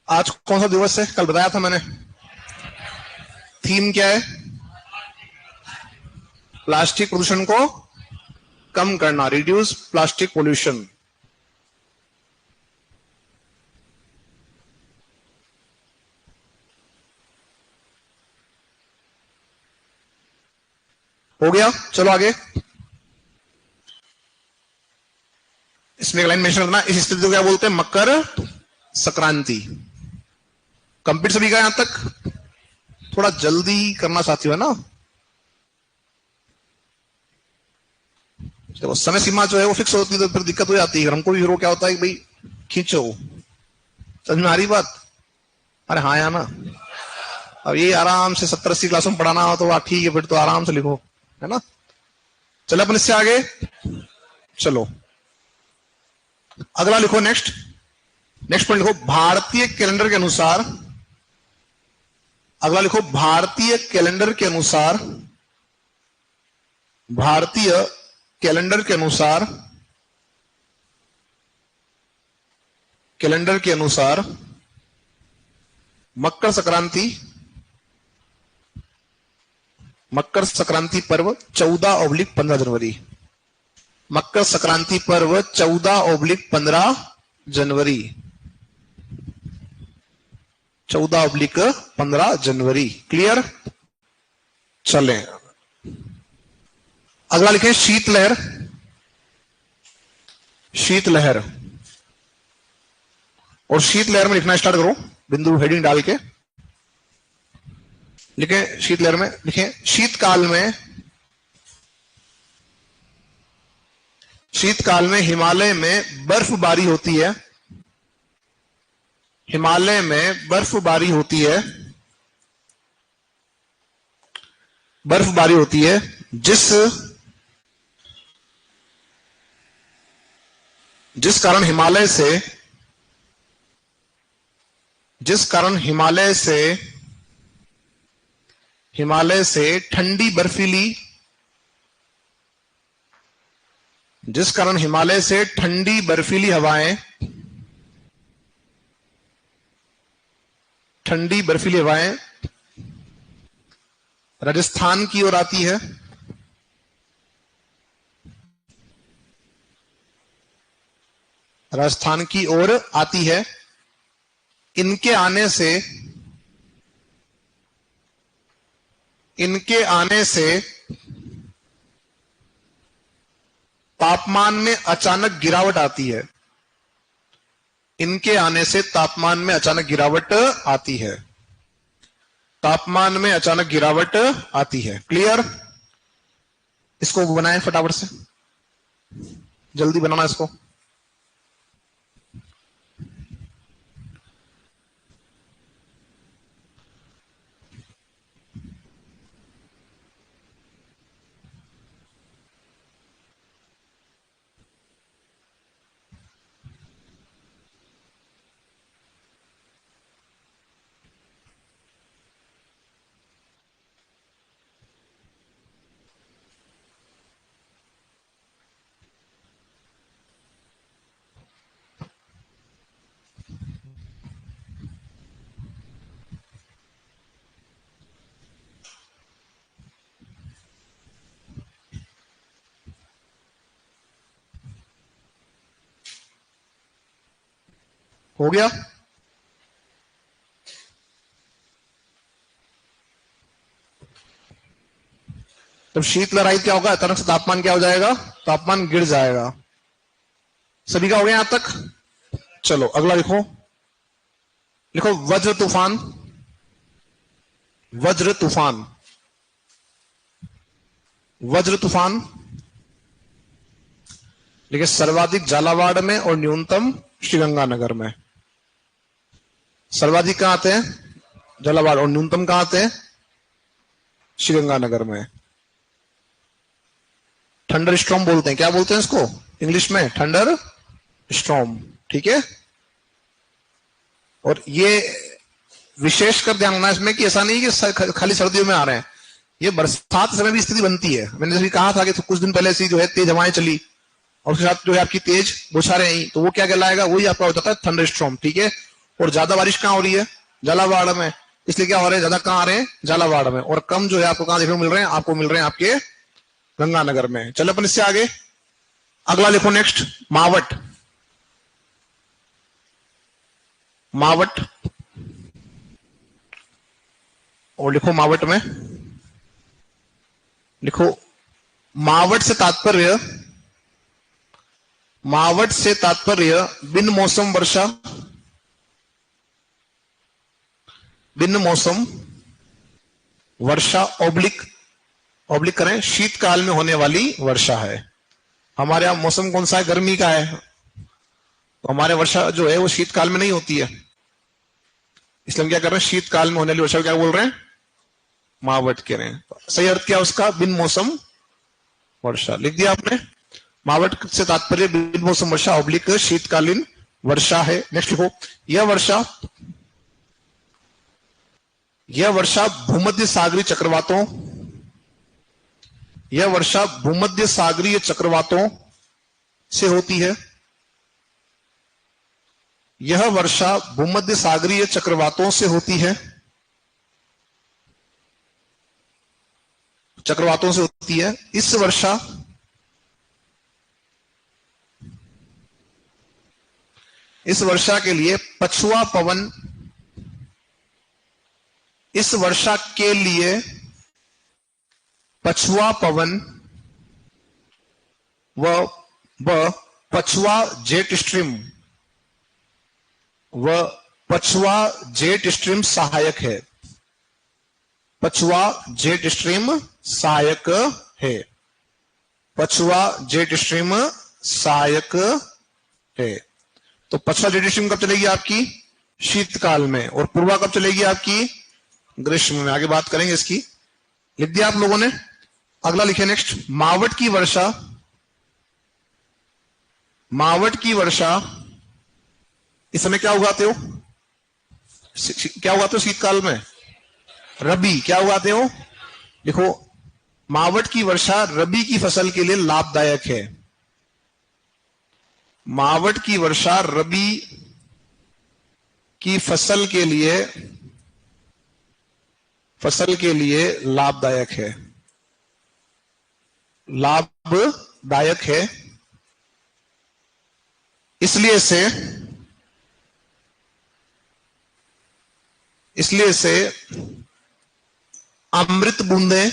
आज कौन सा दिवस है, कल बताया था मैंने। थीम क्या है, प्लास्टिक प्रदूषण को कम करना, रिड्यूस प्लास्टिक पोल्यूशन। हो गया, चलो आगे। इसमें एक लाइन मेंशन करना, इस स्थिति को क्या बोलते हैं, मकर संक्रांति। कंप्लीट सभी का यहां तक। थोड़ा जल्दी करना साथियों, है ना। देखो समय सीमा जो है वो फिक्स होती है, तो फिर दिक्कत हो जाती है। हमको भी फिर वो क्या होता है कि भाई खींचो, समझ में आ रही बात। अरे हाँ या ना। अब ये आराम से 70-80 क्लासों में पढ़ाना हो तो ठीक है, फिर तो आराम से लिखो, है ना। चलो अपन इससे आगे, चलो अगला लिखो नेक्स्ट। नेक्स्ट पॉइंट लिखो, भारतीय कैलेंडर के अनुसार। अगला लिखो, भारतीय कैलेंडर के अनुसार, भारतीय कैलेंडर के अनुसार, कैलेंडर के अनुसार मकर संक्रांति, मकर संक्रांति पर्व 14/15 जनवरी। मकर संक्रांति पर्व 14/15 जनवरी, 14/15 जनवरी। क्लियर। चलें अगला लिखें, शीतलहर। शीतलहर, और शीतलहर में लिखना स्टार्ट करो, बिंदु हेडिंग डाल के लिखें। शीतलहर में लिखें, शीतकाल में, शीतकाल में हिमालय में बर्फबारी होती है। हिमालय में बर्फबारी होती है, बर्फबारी होती है, जिस कारण हिमालय से, जिस कारण हिमालय से, हिमालय से ठंडी बर्फीली, जिस कारण हिमालय से ठंडी बर्फीली हवाएं, ठंडी बर्फीली हवाएं राजस्थान की ओर आती है। राजस्थान की ओर आती है। इनके आने से, इनके आने से तापमान में अचानक गिरावट आती है। इनके आने से तापमान में अचानक गिरावट आती है। तापमान में अचानक गिरावट आती है। क्लियर। इसको बनाएं फटाफट से, जल्दी बनाना इसको। हो गया। तो शीत लहराई क्या होगा, अचानक से तापमान क्या हो जाएगा, तापमान गिर जाएगा। सभी का हो गया यहां तक। चलो अगला लिखो, लिखो वज्र तूफान। वज्र तूफान, वज्र तूफान देखिए सर्वाधिक झालावाड़ में और न्यूनतम श्रीगंगानगर में। सर्वाधिक कहां आते हैं, झालावाड़, और न्यूनतम कहां आते हैं, श्रीगंगानगर में। थंडर स्टॉर्म बोलते हैं, क्या बोलते हैं इसको इंग्लिश में, थंडर स्टॉर्म, ठीक है। और ये विशेषकर ध्यान रखना इसमें कि ऐसा नहीं कि खाली सर्दियों में आ रहे हैं, ये बरसात समय भी स्थिति बनती है। मैंने जैसे कहा था कि तो कुछ दिन पहले से जो है तेज हवाएं चली और उसके साथ जो है आपकी तेज बौछारें आई, तो वो क्या कहलाएगा, वही आपका होता है थंडर स्टॉर्म, ठीक है। और ज्यादा बारिश कहां हो रही है, झालावाड़ में, इसलिए क्या हो रहा है, ज्यादा कहां आ रहे हैं, झालावाड़ में, और कम जो है आपको कहां देखने को मिल रहे हैं, आपको मिल रहे हैं आपके गंगानगर में। चलो अपन इससे आगे अगला लिखो, नेक्स्ट मावट। मावट, और लिखो मावट में, लिखो मावट से तात्पर्य, मावट से तात्पर्य बिन मौसम वर्षा, बिन मौसम वर्षा ऑब्लिक, ऑब्लिक करें शीतकाल में होने वाली वर्षा है। हमारे यहां मौसम कौन सा है, गर्मी का है, तो हमारे वर्षा जो है वो शीतकाल में नहीं होती है, इसलिए हम क्या कर रहे हैं, शीतकाल में होने वाली वर्षा क्या बोल रहे हैं, मावट कह रहे हैं। सही अर्थ क्या उसका, बिन मौसम वर्षा, लिख दिया आपने। मावट से तात्पर्य बिन मौसम वर्षा ऑब्लिक शीतकालीन वर्षा है। नेक्स्ट लिखो, यह वर्षा, यह वर्षा भूमध्य सागरीय चक्रवातों, यह वर्षा भूमध्य सागरीय चक्रवातों से होती है, यह वर्षा भूमध्य सागरीय चक्रवातों से होती है, चक्रवातों से होती है। इस वर्षा, इस वर्षा के लिए पछुआ पवन, इस वर्षा के लिए पछुआ पवन व पछुआ जेट स्ट्रीम, व पछुआ जेट स्ट्रीम सहायक है, पछुआ जेट स्ट्रीम सहायक है, पछुआ जेट स्ट्रीम सहायक है। तो पछुआ जेट स्ट्रीम कब चलेगी आपकी, शीतकाल में, और पूर्वा कब चलेगी आपकी, ग्रीष्म में। आगे बात करेंगे इसकी, लिख दिया आप लोगों ने। अगला लिखे नेक्स्ट, मावट की वर्षा, मावट की वर्षा इस समय क्या उगाते हो, क्या उगाते हो शीतकाल में, रबी, क्या उगाते हो, देखो मावट की वर्षा रबी की फसल के लिए लाभदायक है, मावट की वर्षा रबी की फसल के लिए, फसल के लिए लाभदायक है, लाभदायक है, इसलिए से, इसलिए से अमृत बूंदें,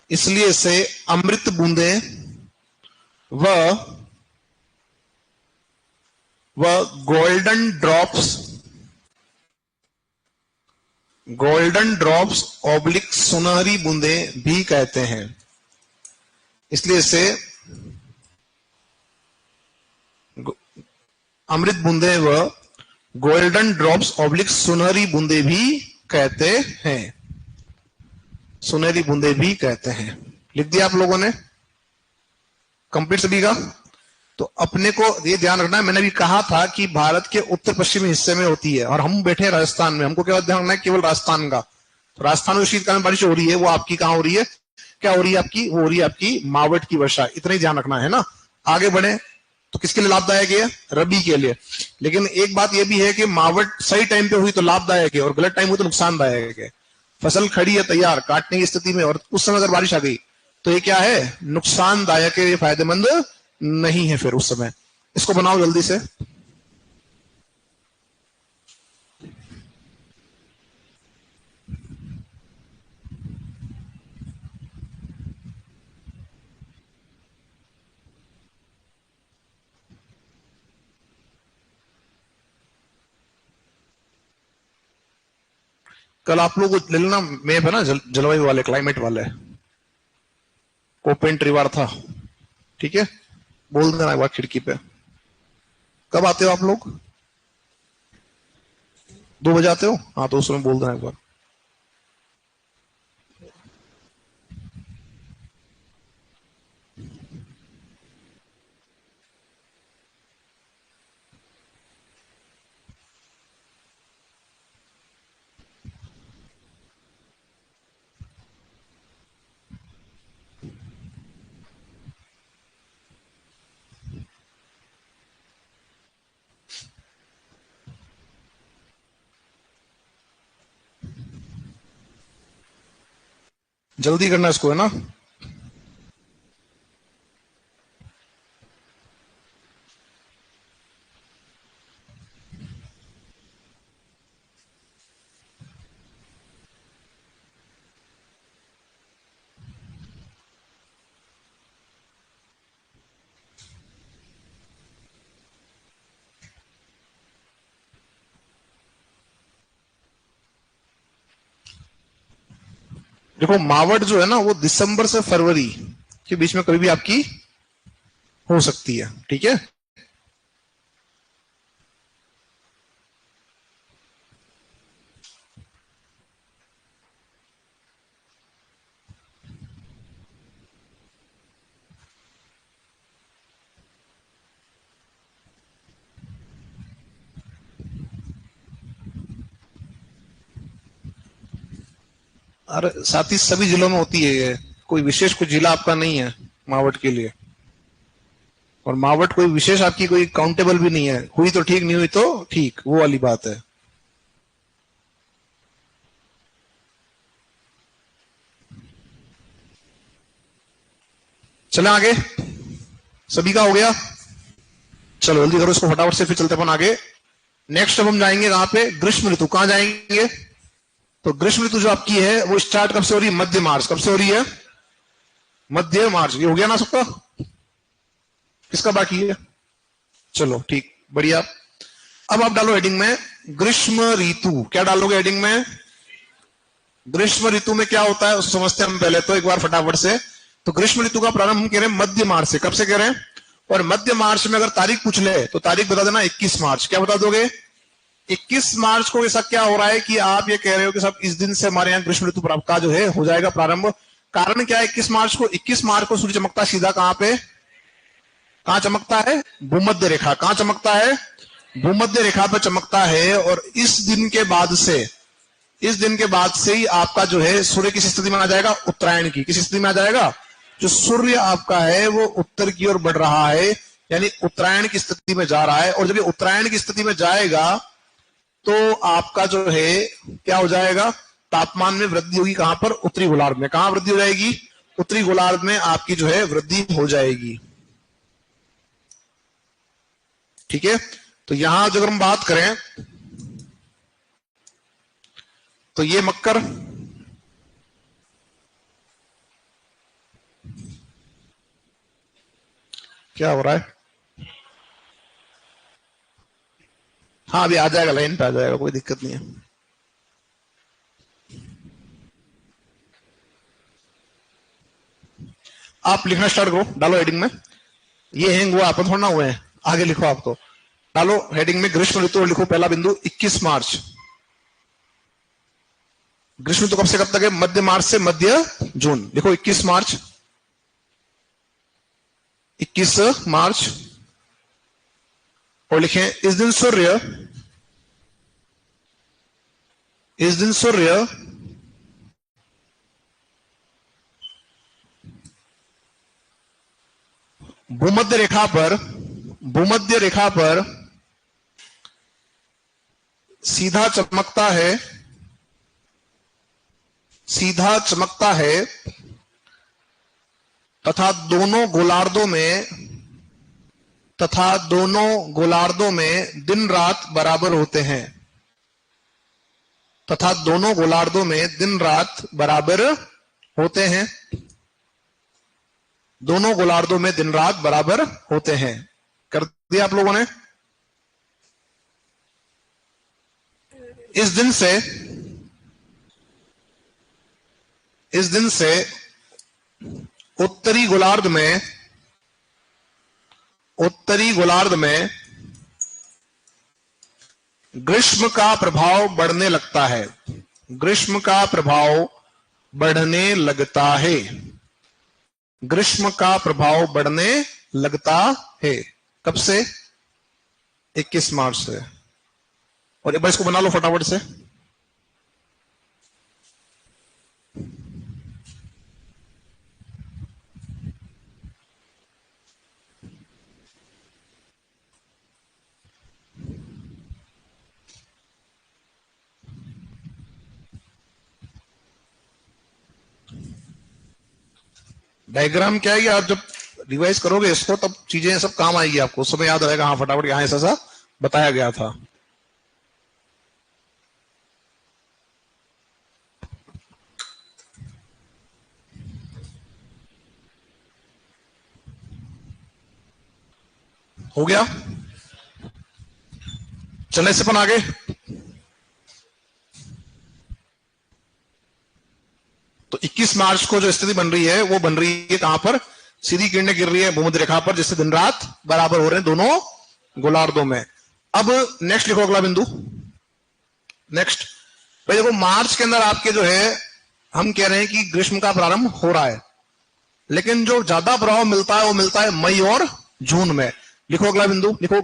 इसलिए से अमृत बूंदें व golden drops, golden drops oblique सुनहरी बूंदें भी कहते हैं, इसलिए इसे अमृत बूंदें व गोल्डन ड्रॉप्स ऑब्लिक सुनहरी बूंदें भी कहते हैं, सुनहरी बूंदें भी कहते हैं। लिख दिया आप लोगों ने, कंप्लीट सभी का। तो अपने को ये ध्यान रखना है, मैंने भी कहा था कि भारत के उत्तर पश्चिमी हिस्से में होती है और हम बैठे हैं राजस्थान में, हमको क्या ध्यान रखना है, केवल राजस्थान का। तो राजस्थान में शीतकाल में बारिश हो रही है, वो आपकी कहां हो रही है, क्या हो रही है आपकी, वो हो रही है आपकी मावट की वर्षा। इतना ही ध्यान रखना है ना। आगे बढ़े तो किसके लिए लाभदायक है, रबी के लिए। लेकिन एक बात यह भी है कि मावट सही टाइम पे हुई तो लाभदायक है और गलत टाइम हुई तो नुकसानदायक है। फसल खड़ी है तैयार काटने की स्थिति में और उस समय अगर बारिश आ गई तो ये क्या है, नुकसानदायक है, ये फायदेमंद नहीं है फिर उस समय। इसको बनाओ जल्दी से। कल आप लोग ले लेना मैप है ना, जलवायु वाले, क्लाइमेट वाले, कोपेन ट्रिवार था, ठीक है। बोल देना एक बार खिड़की पे। कब आते हो आप लोग? 2 बजे आते हो? हाँ तो उसमें बोल देना एक बार। जल्दी करना इसको, है ना। देखो मावट जो है ना, वो दिसंबर से फरवरी के बीच में कभी भी आपकी हो सकती है, ठीक है। और साथ ही सभी जिलों में होती है ये, कोई विशेष कोई जिला आपका नहीं है मावट के लिए। और मावट कोई विशेष आपकी कोई काउंटेबल भी नहीं है, हुई तो ठीक, नहीं हुई तो ठीक, वो वाली बात है। चले आगे, सभी का हो गया। चलो जल्दी करो इसको फटाफट से, फिर चलते अपन आगे। नेक्स्ट अब हम जाएंगे कहां पे? ग्रीष्म ऋतु। कहां जाएंगे? तो ग्रीष्म ऋतु जो आपकी है वो स्टार्ट कब से हो रही है? मध्य मार्च। कब से हो रही है? मध्य मार्च। ये हो गया ना सबका? किसका बाकी है? चलो ठीक, बढ़िया। अब आप डालो हेडिंग में ग्रीष्म ऋतु। क्या डालोगे हेडिंग में? ग्रीष्म ऋतु में क्या होता है उसको समझते हैं हम पहले तो एक बार फटाफट से। तो ग्रीष्म ऋतु का प्रारंभ हम कह रहे हैं मध्य मार्च से। कब से कह रहे हैं? और मध्य मार्च में अगर तारीख पूछ ले तो तारीख बता देना 21 मार्च। क्या बता दोगे? 21 मार्च को। ऐसा क्या हो रहा है कि आप ये कह रहे हो कि सब इस दिन से हमारे यहाँ ग्रीष्म ऋतु का जो है हो जाएगा प्रारंभ? कारण क्या है 21 मार्च को? 21 मार्च को सूर्य चमकता है सीधा कहां पे? कहां चमकता है? भूमध्य रेखा। कहां चमकता है? भूमध्य रेखा पर चमकता है। और इस दिन के बाद से, इस दिन के बाद से ही आपका जो है सूर्य किस स्थिति में आ जाएगा? उत्तरायण की। किस स्थिति में आ जाएगा? जो सूर्य आपका है वो उत्तर की ओर बढ़ रहा है, यानी उत्तरायण की स्थिति में जा रहा है। और जब ये उत्तरायण की स्थिति में जाएगा तो आपका जो है क्या हो जाएगा? तापमान में वृद्धि होगी। कहां पर? उत्तरी गोलार्ध में। कहां वृद्धि हो जाएगी? उत्तरी गोलार्ध में आपकी जो है वृद्धि हो जाएगी, ठीक है। तो यहां जो अगर हम बात करें तो ये मकर, क्या हो रहा है? हाँ अभी आ जाएगा, लाइन पे आ जाएगा, कोई दिक्कत नहीं है। आप लिखना स्टार्ट करो, डालो हेडिंग में। ये हैंग हुआ, अपन थोड़ा ना हुए हैं, आगे लिखो। आप तो डालो हेडिंग में ग्रीष्म ऋतु और लिखो पहला बिंदु 21 मार्च। ग्रीष्म ऋतु कब से कब तक है? मध्य मार्च से मध्य जून। लिखो 21 मार्च। 21 मार्च। और लिखें इस दिन सूर्य भूमध्य रेखा पर, भूमध्य रेखा पर सीधा चमकता है, सीधा चमकता है तथा दोनों गोलार्धों में तथा दोनों गोलार्धों में दिन रात बराबर होते हैं। तथा दोनों गोलार्धों में दिन रात बराबर होते हैं। दोनों गोलार्धों में दिन रात बराबर होते हैं। कर दिया आप लोगों ने। इस दिन से उत्तरी गोलार्ध में ग्रीष्म का प्रभाव बढ़ने लगता है। ग्रीष्म का प्रभाव बढ़ने लगता है। ग्रीष्म का प्रभाव बढ़ने लगता है। कब से? 21 मार्च से। और एक बार इसको बना लो फटाफट से। डायग्राम क्या है कि आप जब रिवाइज करोगे इसको तब चीजें सब काम आएगी आपको। उस समय याद रहेगा, हाँ फटाफट यहां ऐसा बताया गया था। हो गया? चले से अपन आगे। तो 21 मार्च को जो स्थिति बन रही है वो बन रही है कहां पर? सीधी किरणें गिर रही है भूमध्य रेखा पर, जिससे दिन रात बराबर हो रहे हैं दोनों गोलार्धों में। अब नेक्स्ट लिखो अगला बिंदु। नेक्स्ट भाई देखो, मार्च के अंदर आपके जो है हम कह रहे हैं कि ग्रीष्म का प्रारंभ हो रहा है, लेकिन जो ज्यादा प्रभाव मिलता है वो मिलता है मई और जून में। लिखो अगला बिंदु। लिखो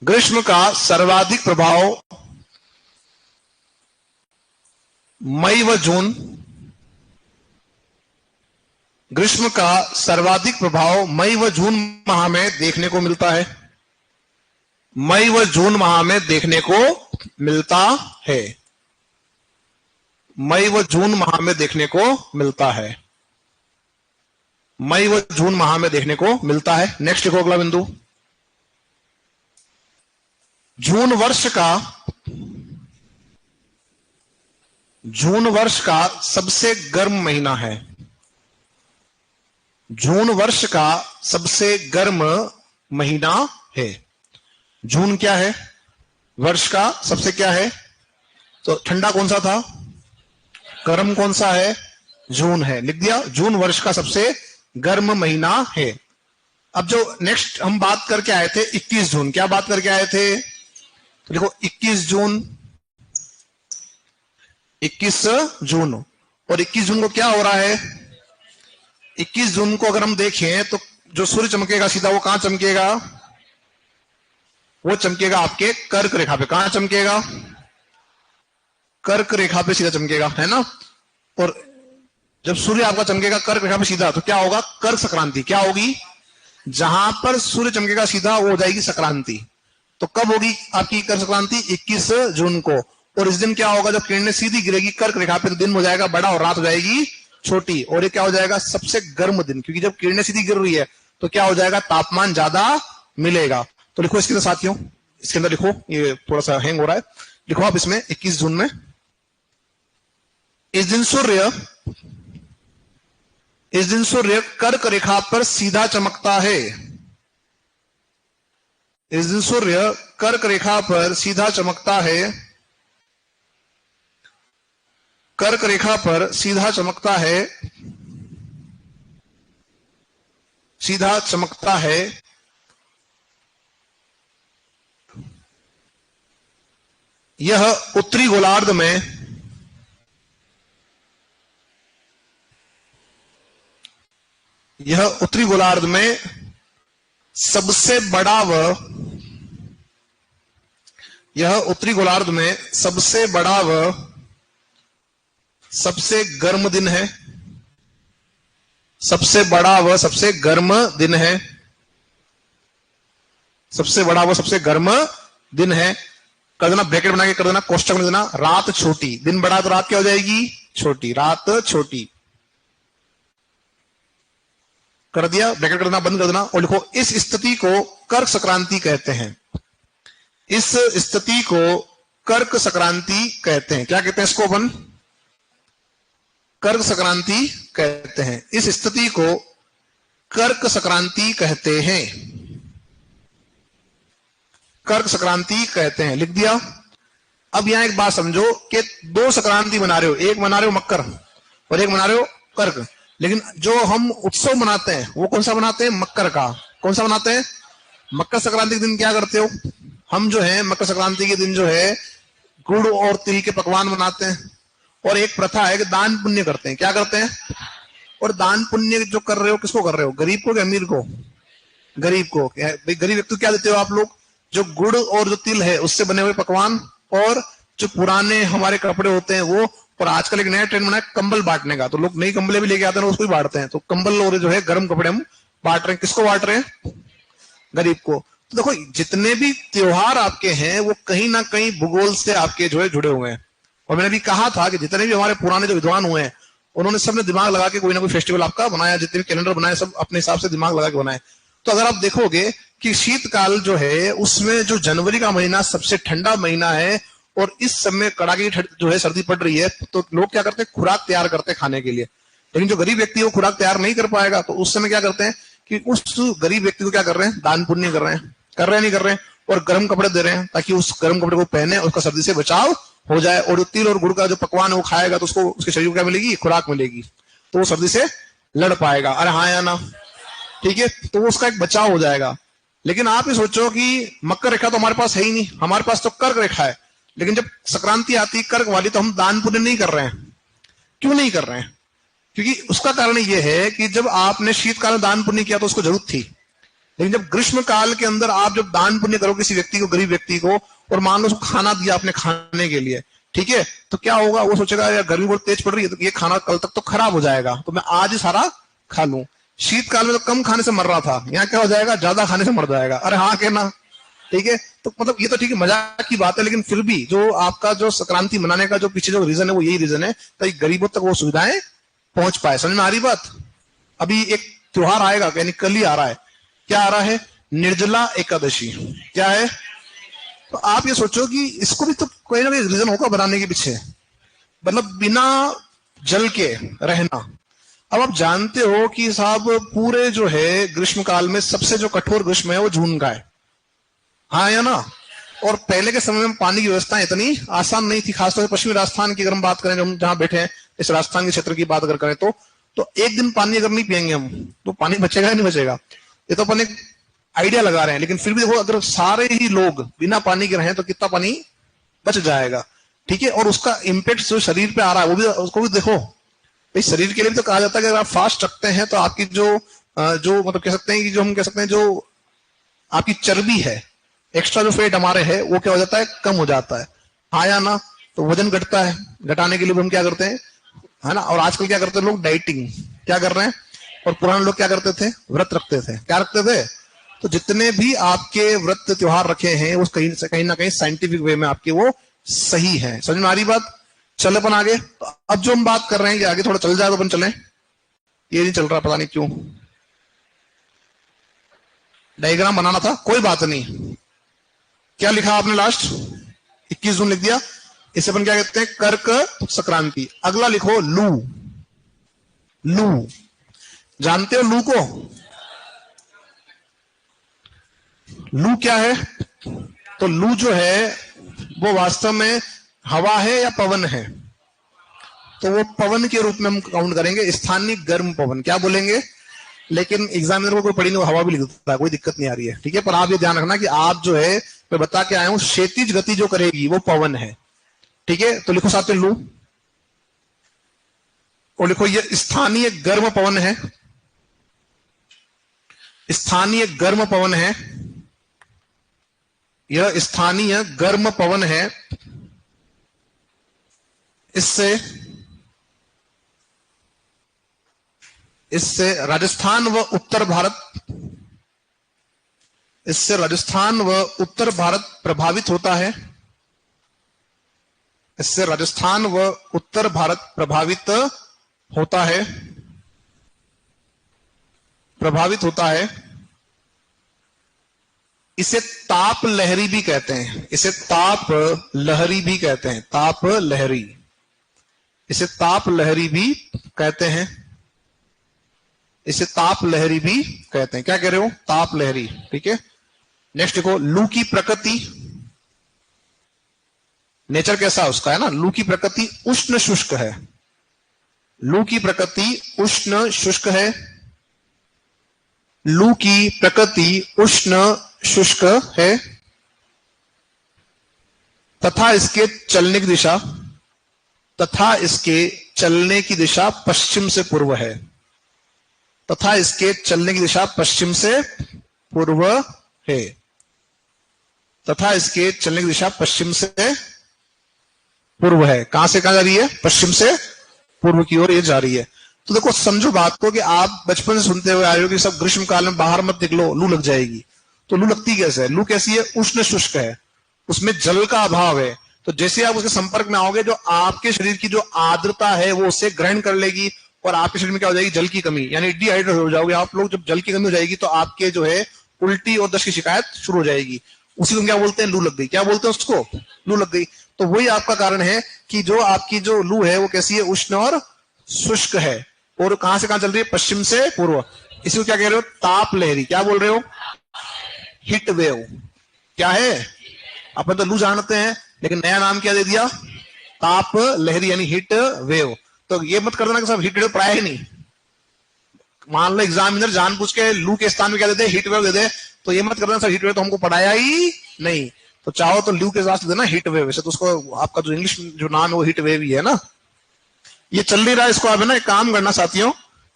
ग्रीष्म का सर्वाधिक प्रभाव मई व जून। ग्रीष्म का सर्वाधिक प्रभाव मई व जून माह में देखने को मिलता है। मई व जून माह में देखने को मिलता है। मई व जून माह में देखने को मिलता है। मई व जून माह में देखने को मिलता है। नेक्स्ट लिखो अगला बिंदु। जून वर्ष का सबसे गर्म महीना है। जून वर्ष का सबसे गर्म महीना है। जून क्या है? वर्ष का सबसे क्या है? तो ठंडा कौन सा था? गर्म कौन सा है? जून है। लिख दिया। जून वर्ष का सबसे गर्म महीना है। अब जो नेक्स्ट हम बात करके आए थे 21 जून, क्या बात करके आए थे? तो देखो 21 जून और 21 जून को क्या हो रहा है? 21 जून को अगर हम देखें तो जो सूर्य चमकेगा सीधा वो कहां चमकेगा? वो चमकेगा आपके कर्क रेखा पे। कहां चमकेगा? कर्क रेखा पे सीधा चमकेगा, है ना। और जब सूर्य आपका चमकेगा कर्क रेखा पे सीधा तो क्या होगा? कर्क संक्रांति। क्या होगी? जहां पर सूर्य चमकेगा सीधा वो हो जाएगी संक्रांति। तो कब होगी आपकी कर्क संक्रांति? 21 जून को। और इस दिन क्या होगा? जब किरणें सीधी गिरेगी कर्क रेखा पे तो दिन हो जाएगा बड़ा और रात हो जाएगी छोटी। और ये क्या हो जाएगा? सबसे गर्म दिन, क्योंकि जब किरणें सीधी गिर रही है तो क्या हो जाएगा? तापमान ज्यादा मिलेगा। तो लिखो इसके अंदर साथियों, इसके अंदर लिखो, ये थोड़ा सा हैंग हो रहा है। लिखो आप इसमें 21 जून में इस दिन सूर्य कर्क रेखा पर सीधा चमकता है। इस दिन सूर्य कर्क रेखा पर सीधा चमकता है। कर्क रेखा पर सीधा चमकता है। सीधा चमकता है। यह उत्तरी गोलार्ध में सबसे बड़ा व सबसे गर्म दिन है। सबसे बड़ा व सबसे गर्म दिन है। सबसे बड़ा व सबसे गर्म दिन है। कर देना, ब्रैकेट बना के कर देना, कोष्टक में देना। रात छोटी, दिन बड़ा तो रात क्या हो जाएगी? छोटी। रात छोटी। कर दिया, ब्रैकेट करना बंद कर देना और लिखो इस स्थिति को कर्क संक्रांति कहते हैं। इस स्थिति को कर्क संक्रांति कहते हैं। क्या कहते हैं इसको अपन? कर्क संक्रांति कहते हैं। इस स्थिति को कर्क संक्रांति कहते हैं। कर्क संक्रांति कहते हैं, लिख दिया। अब यहां एक बात समझो कि दो संक्रांति मना रहे हो, एक मना रहे हो मकर और एक मना रहे हो कर्क, लेकिन जो हम उत्सव मनाते हैं वो कौन सा मनाते हैं? मकर का। कौन सा मनाते हैं? मकर संक्रांति के दिन क्या करते हो? हम जो है मकर संक्रांति के दिन जो है गुड़ और तिल के पकवान बनाते हैं और एक प्रथा है कि दान पुण्य करते हैं। क्या करते हैं? और दान पुण्य जो कर रहे हो किसको कर रहे हो? गरीब को कि अमीर को? गरीब को। भाई गरीब व्यक्ति को क्या देते हो आप लोग? जो गुड़ और जो तिल है उससे बने हुए पकवान और जो पुराने हमारे कपड़े होते हैं वो। और आजकल एक नया ट्रेंड बना है कंबल बांटने का, तो लोग नई कंबले भी लेके आते हैं उसको भी बांटते हैं। तो कंबल और जो है गर्म कपड़े हम बांट रहे हैं। किसको बांट रहे हैं? गरीब को। तो देखो जितने भी त्योहार आपके हैं वो कहीं ना कहीं भूगोल से आपके जो है जुड़े हुए हैं। और मैंने भी कहा था कि जितने भी हमारे पुराने जो विद्वान हुए हैं उन्होंने सबने दिमाग लगा के कोई ना कोई फेस्टिवल आपका बनाया, जितने भी कैलेंडर बनाए सब अपने हिसाब से दिमाग लगा के बनाए। तो अगर आप देखोगे कि शीतकाल जो है उसमें जो जनवरी का महीना सबसे ठंडा महीना है और इस समय कड़ाके की जो है सर्दी पड़ रही है, तो लोग क्या करते हैं? खुराक तैयार करते हैं खाने के लिए। लेकिन जो गरीब व्यक्ति वो खुराक तैयार नहीं कर पाएगा, तो उस समय क्या करते हैं कि उस गरीब व्यक्ति को क्या कर रहे हैं? दान पुण्य कर रहे हैं। कर रहे हैं नहीं कर रहे हैं? और गर्म कपड़े दे रहे हैं ताकि उस गर्म कपड़े को पहने उसका सर्दी से बचाव हो जाए। और जो तिल और गुड़ का जो पकवान है वो खाएगा तो उसको उसके शरीर को क्या मिलेगी? खुराक मिलेगी, तो वो सर्दी से लड़ पाएगा। अरे हाँ या ना? ठीक है, तो उसका एक बचाव हो जाएगा। लेकिन आप ये सोचो कि मकर रेखा तो हमारे पास है ही नहीं, हमारे पास तो कर्क रेखा है। लेकिन जब संक्रांति आती है कर्क वाली तो हम दान पुण्य नहीं कर रहे हैं। क्यों नहीं कर रहे हैं? क्योंकि उसका कारण यह है कि जब आपने शीतकाल में दान पुण्य किया तो उसको जरूरत थी, लेकिन जब ग्रीष्म काल के अंदर आप जब दान पुण्य करो किसी व्यक्ति को, गरीब व्यक्ति को, और मान लो उसको खाना दिया आपने खाने के लिए, ठीक है, तो क्या होगा? वो सोचेगा यार गर्मी बहुत तेज पड़ रही है तो ये खाना कल तक तो खराब हो जाएगा, तो मैं आज ही सारा खा लूं। शीतकाल में तो कम खाने से मर रहा था, यहाँ क्या हो जाएगा? ज्यादा खाने से मर जाएगा। अरे हाँ कहना, ठीक है। तो मतलब ये तो ठीक है, मजाक की बात है, लेकिन फिर भी जो आपका जो संक्रांति मनाने का जो पीछे जो रीजन है वो यही रीजन है ताकि गरीबों तक वो सुविधाएं पहुंच पाए। समझ में आ रही बात? अभी एक त्योहार आएगा, यानी कल ही आ रहा है। क्या आ रहा है? निर्जला एकादशी। क्या है? तो आप ये सोचो कि इसको भी तो कोई ना कोई रीजन होगा बनाने के पीछे, मतलब बिना जल के रहना। अब आप जानते हो कि साहब पूरे जो है ग्रीष्म काल में सबसे जो कठोर ग्रीष्म है वो जून का है, हाँ या ना? और पहले के समय में पानी की व्यवस्था इतनी आसान नहीं थी, खासतौर से पश्चिमी राजस्थान की अगर हम बात करें, हम जहां बैठे हैं इस राजस्थान के क्षेत्र की बात अगर करें तो एक दिन पानी अगर नहीं पियेंगे हम तो पानी बचेगा या नहीं बचेगा? ये तो अपन एक आइडिया लगा रहे हैं, लेकिन फिर भी देखो अगर सारे ही लोग बिना पानी के रहें तो कितना पानी बच जाएगा, ठीक है। और उसका इम्पैक्ट जो शरीर पे आ रहा है वो भी, उसको भी देखो। इस शरीर के लिए भी तो कहा जाता है कि अगर आप फास्ट रखते हैं तो आपकी जो मतलब कह सकते हैं कि जो हम कह सकते हैं जो आपकी चर्बी है, एक्स्ट्रा जो फेट हमारे है वो क्या हो जाता है? कम हो जाता है, हाँ या ना? तो वजन घटता है, घटाने के लिए भी हम क्या करते हैं, है ना? और आजकल क्या करते हैं लोग? डाइटिंग। क्या कर रहे हैं? और पुराने लोग क्या करते थे? व्रत रखते थे। क्या रखते थे? तो जितने भी आपके व्रत त्योहार रखे हैं वो कहीं ना कहीं साइंटिफिक वे में आपके वो सही है। समझ में आ रही बात? चले अपन आगे। तो अब जो हम बात कर रहे हैं कि आगे थोड़ा चल जाए तो अपन चले, ये नहीं चल रहा पता नहीं क्यों। डायग्राम बनाना था, कोई बात नहीं। क्या लिखा आपने लास्ट? 21 जून लिख दिया। इसे अपन क्या कहते हैं? कर्क संक्रांति। अगला लिखो लू। लू जानते हो लू को? लू क्या है? तो लू जो है वो वास्तव में हवा है या पवन है? तो वो पवन के रूप में हम काउंट करेंगे, स्थानीय गर्म पवन। क्या बोलेंगे? लेकिन एग्जामिनर को कोई पढ़ी नहीं, हवा भी लिख देता है, कोई दिक्कत नहीं आ रही है, ठीक है। पर आप ये ध्यान रखना कि आप जो है मैं बता के आया हूं क्षैतिज गति जो करेगी वो पवन है, ठीक है। तो लिखो साथ में लू, और लिखो ये स्थानीय गर्म पवन है। स्थानीय गर्म पवन है, यह स्थानीय गर्म पवन है। इससे राजस्थान व उत्तर भारत, इससे राजस्थान व उत्तर भारत प्रभावित होता है। इससे राजस्थान व उत्तर भारत प्रभावित होता है। प्रभावित होता है, इसे ताप लहरी भी कहते हैं। इसे ताप लहरी भी कहते हैं, ताप लहरी, इसे ताप लहरी भी कहते हैं, इसे ताप लहरी भी कहते हैं। क्या कह रहे हो? ताप लहरी। ठीक है, नेक्स्ट देखो, लू की प्रकृति, नेचर कैसा उसका है ना, लू की प्रकृति उष्ण शुष्क है, लू की प्रकृति उष्ण शुष्क है, लू की प्रकृति उष्ण शुष्क है, तथा इसके चलने की दिशा, तथा इसके चलने की दिशा पश्चिम से पूर्व है, तथा इसके चलने की दिशा पश्चिम से पूर्व है, तथा इसके चलने की दिशा पश्चिम से पूर्व है। कहां से कहां जा रही है? पश्चिम से पूर्व की ओर ये जा रही है। तो देखो, समझो बात को कि आप बचपन से सुनते हुए आए हो कि सब ग्रीष्म काल में बाहर मत निकलो, लू लग जाएगी। तो लू लगती कैसे है? लू कैसी है? उष्ण शुष्क है, उसमें जल का अभाव है। तो जैसे आप उसके संपर्क में आओगे, जो आपके शरीर की जो आर्द्रता है वो उससे ग्रहण कर लेगी और आपके शरीर में क्या हो जाएगी? जल की कमी, यानी डिहाइड्रेट हो जाओगे आप लोग। जब जल की कमी हो जाएगी तो आपके जो है उल्टी और दस्त की शिकायत शुरू हो जाएगी। उसी को क्या बोलते हैं? लू लग गई। क्या बोलते हैं उसको? लू लग गई। तो वही आपका कारण है कि जो आपकी जो लू है वो कैसी है? उष्ण और शुष्क है। और कहां से कहां चल रही है? पश्चिम से पूर्व। इसी को क्या कह रहे हो? ताप लहरी। क्या बोल रहे हो? Heat wave. क्या है? अपन तो लू जानते हैं, लेकिन नया नाम क्या दे दिया? ताप लहरी, यानी हीट वेव। तो ये मत कर देना कि सब हीट वेव प्राय ही नहीं। मान लो एग्जामिनर जानबूझ के लू के स्थान में क्या देते? हीट वेव दे दे। तो ये मत कर देना सर हीट वेव तो हमको पढ़ाया ही नहीं। तो चाहो तो लू के साथ देना हीट वेव। वैसे तो उसको आपका जो इंग्लिश जो नाम है वो हीट वेव ही है ना। ये चल नहीं रहा है, इसको आप है ना एक काम करना साथियों,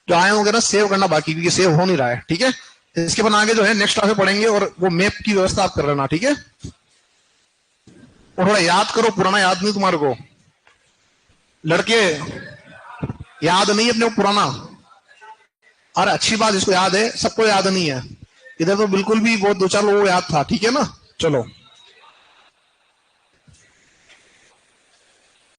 जो आए होंगे ना सेव करना बाकी, क्योंकि सेव हो नहीं रहा है। ठीक है, इसके बाद आगे जो है नेक्स्ट क्लास में पढ़ेंगे और वो मैप की व्यवस्था आप कर लेना। ठीक है, और थोड़ा याद करो, पुराना याद नहीं तुम्हारे को। लड़के याद नहीं अपने को पुराना। अरे अच्छी बात, इसको याद है, सबको याद नहीं है। इधर तो बिल्कुल भी बहुत दो चार लोगों को याद था। ठीक है ना, चलो।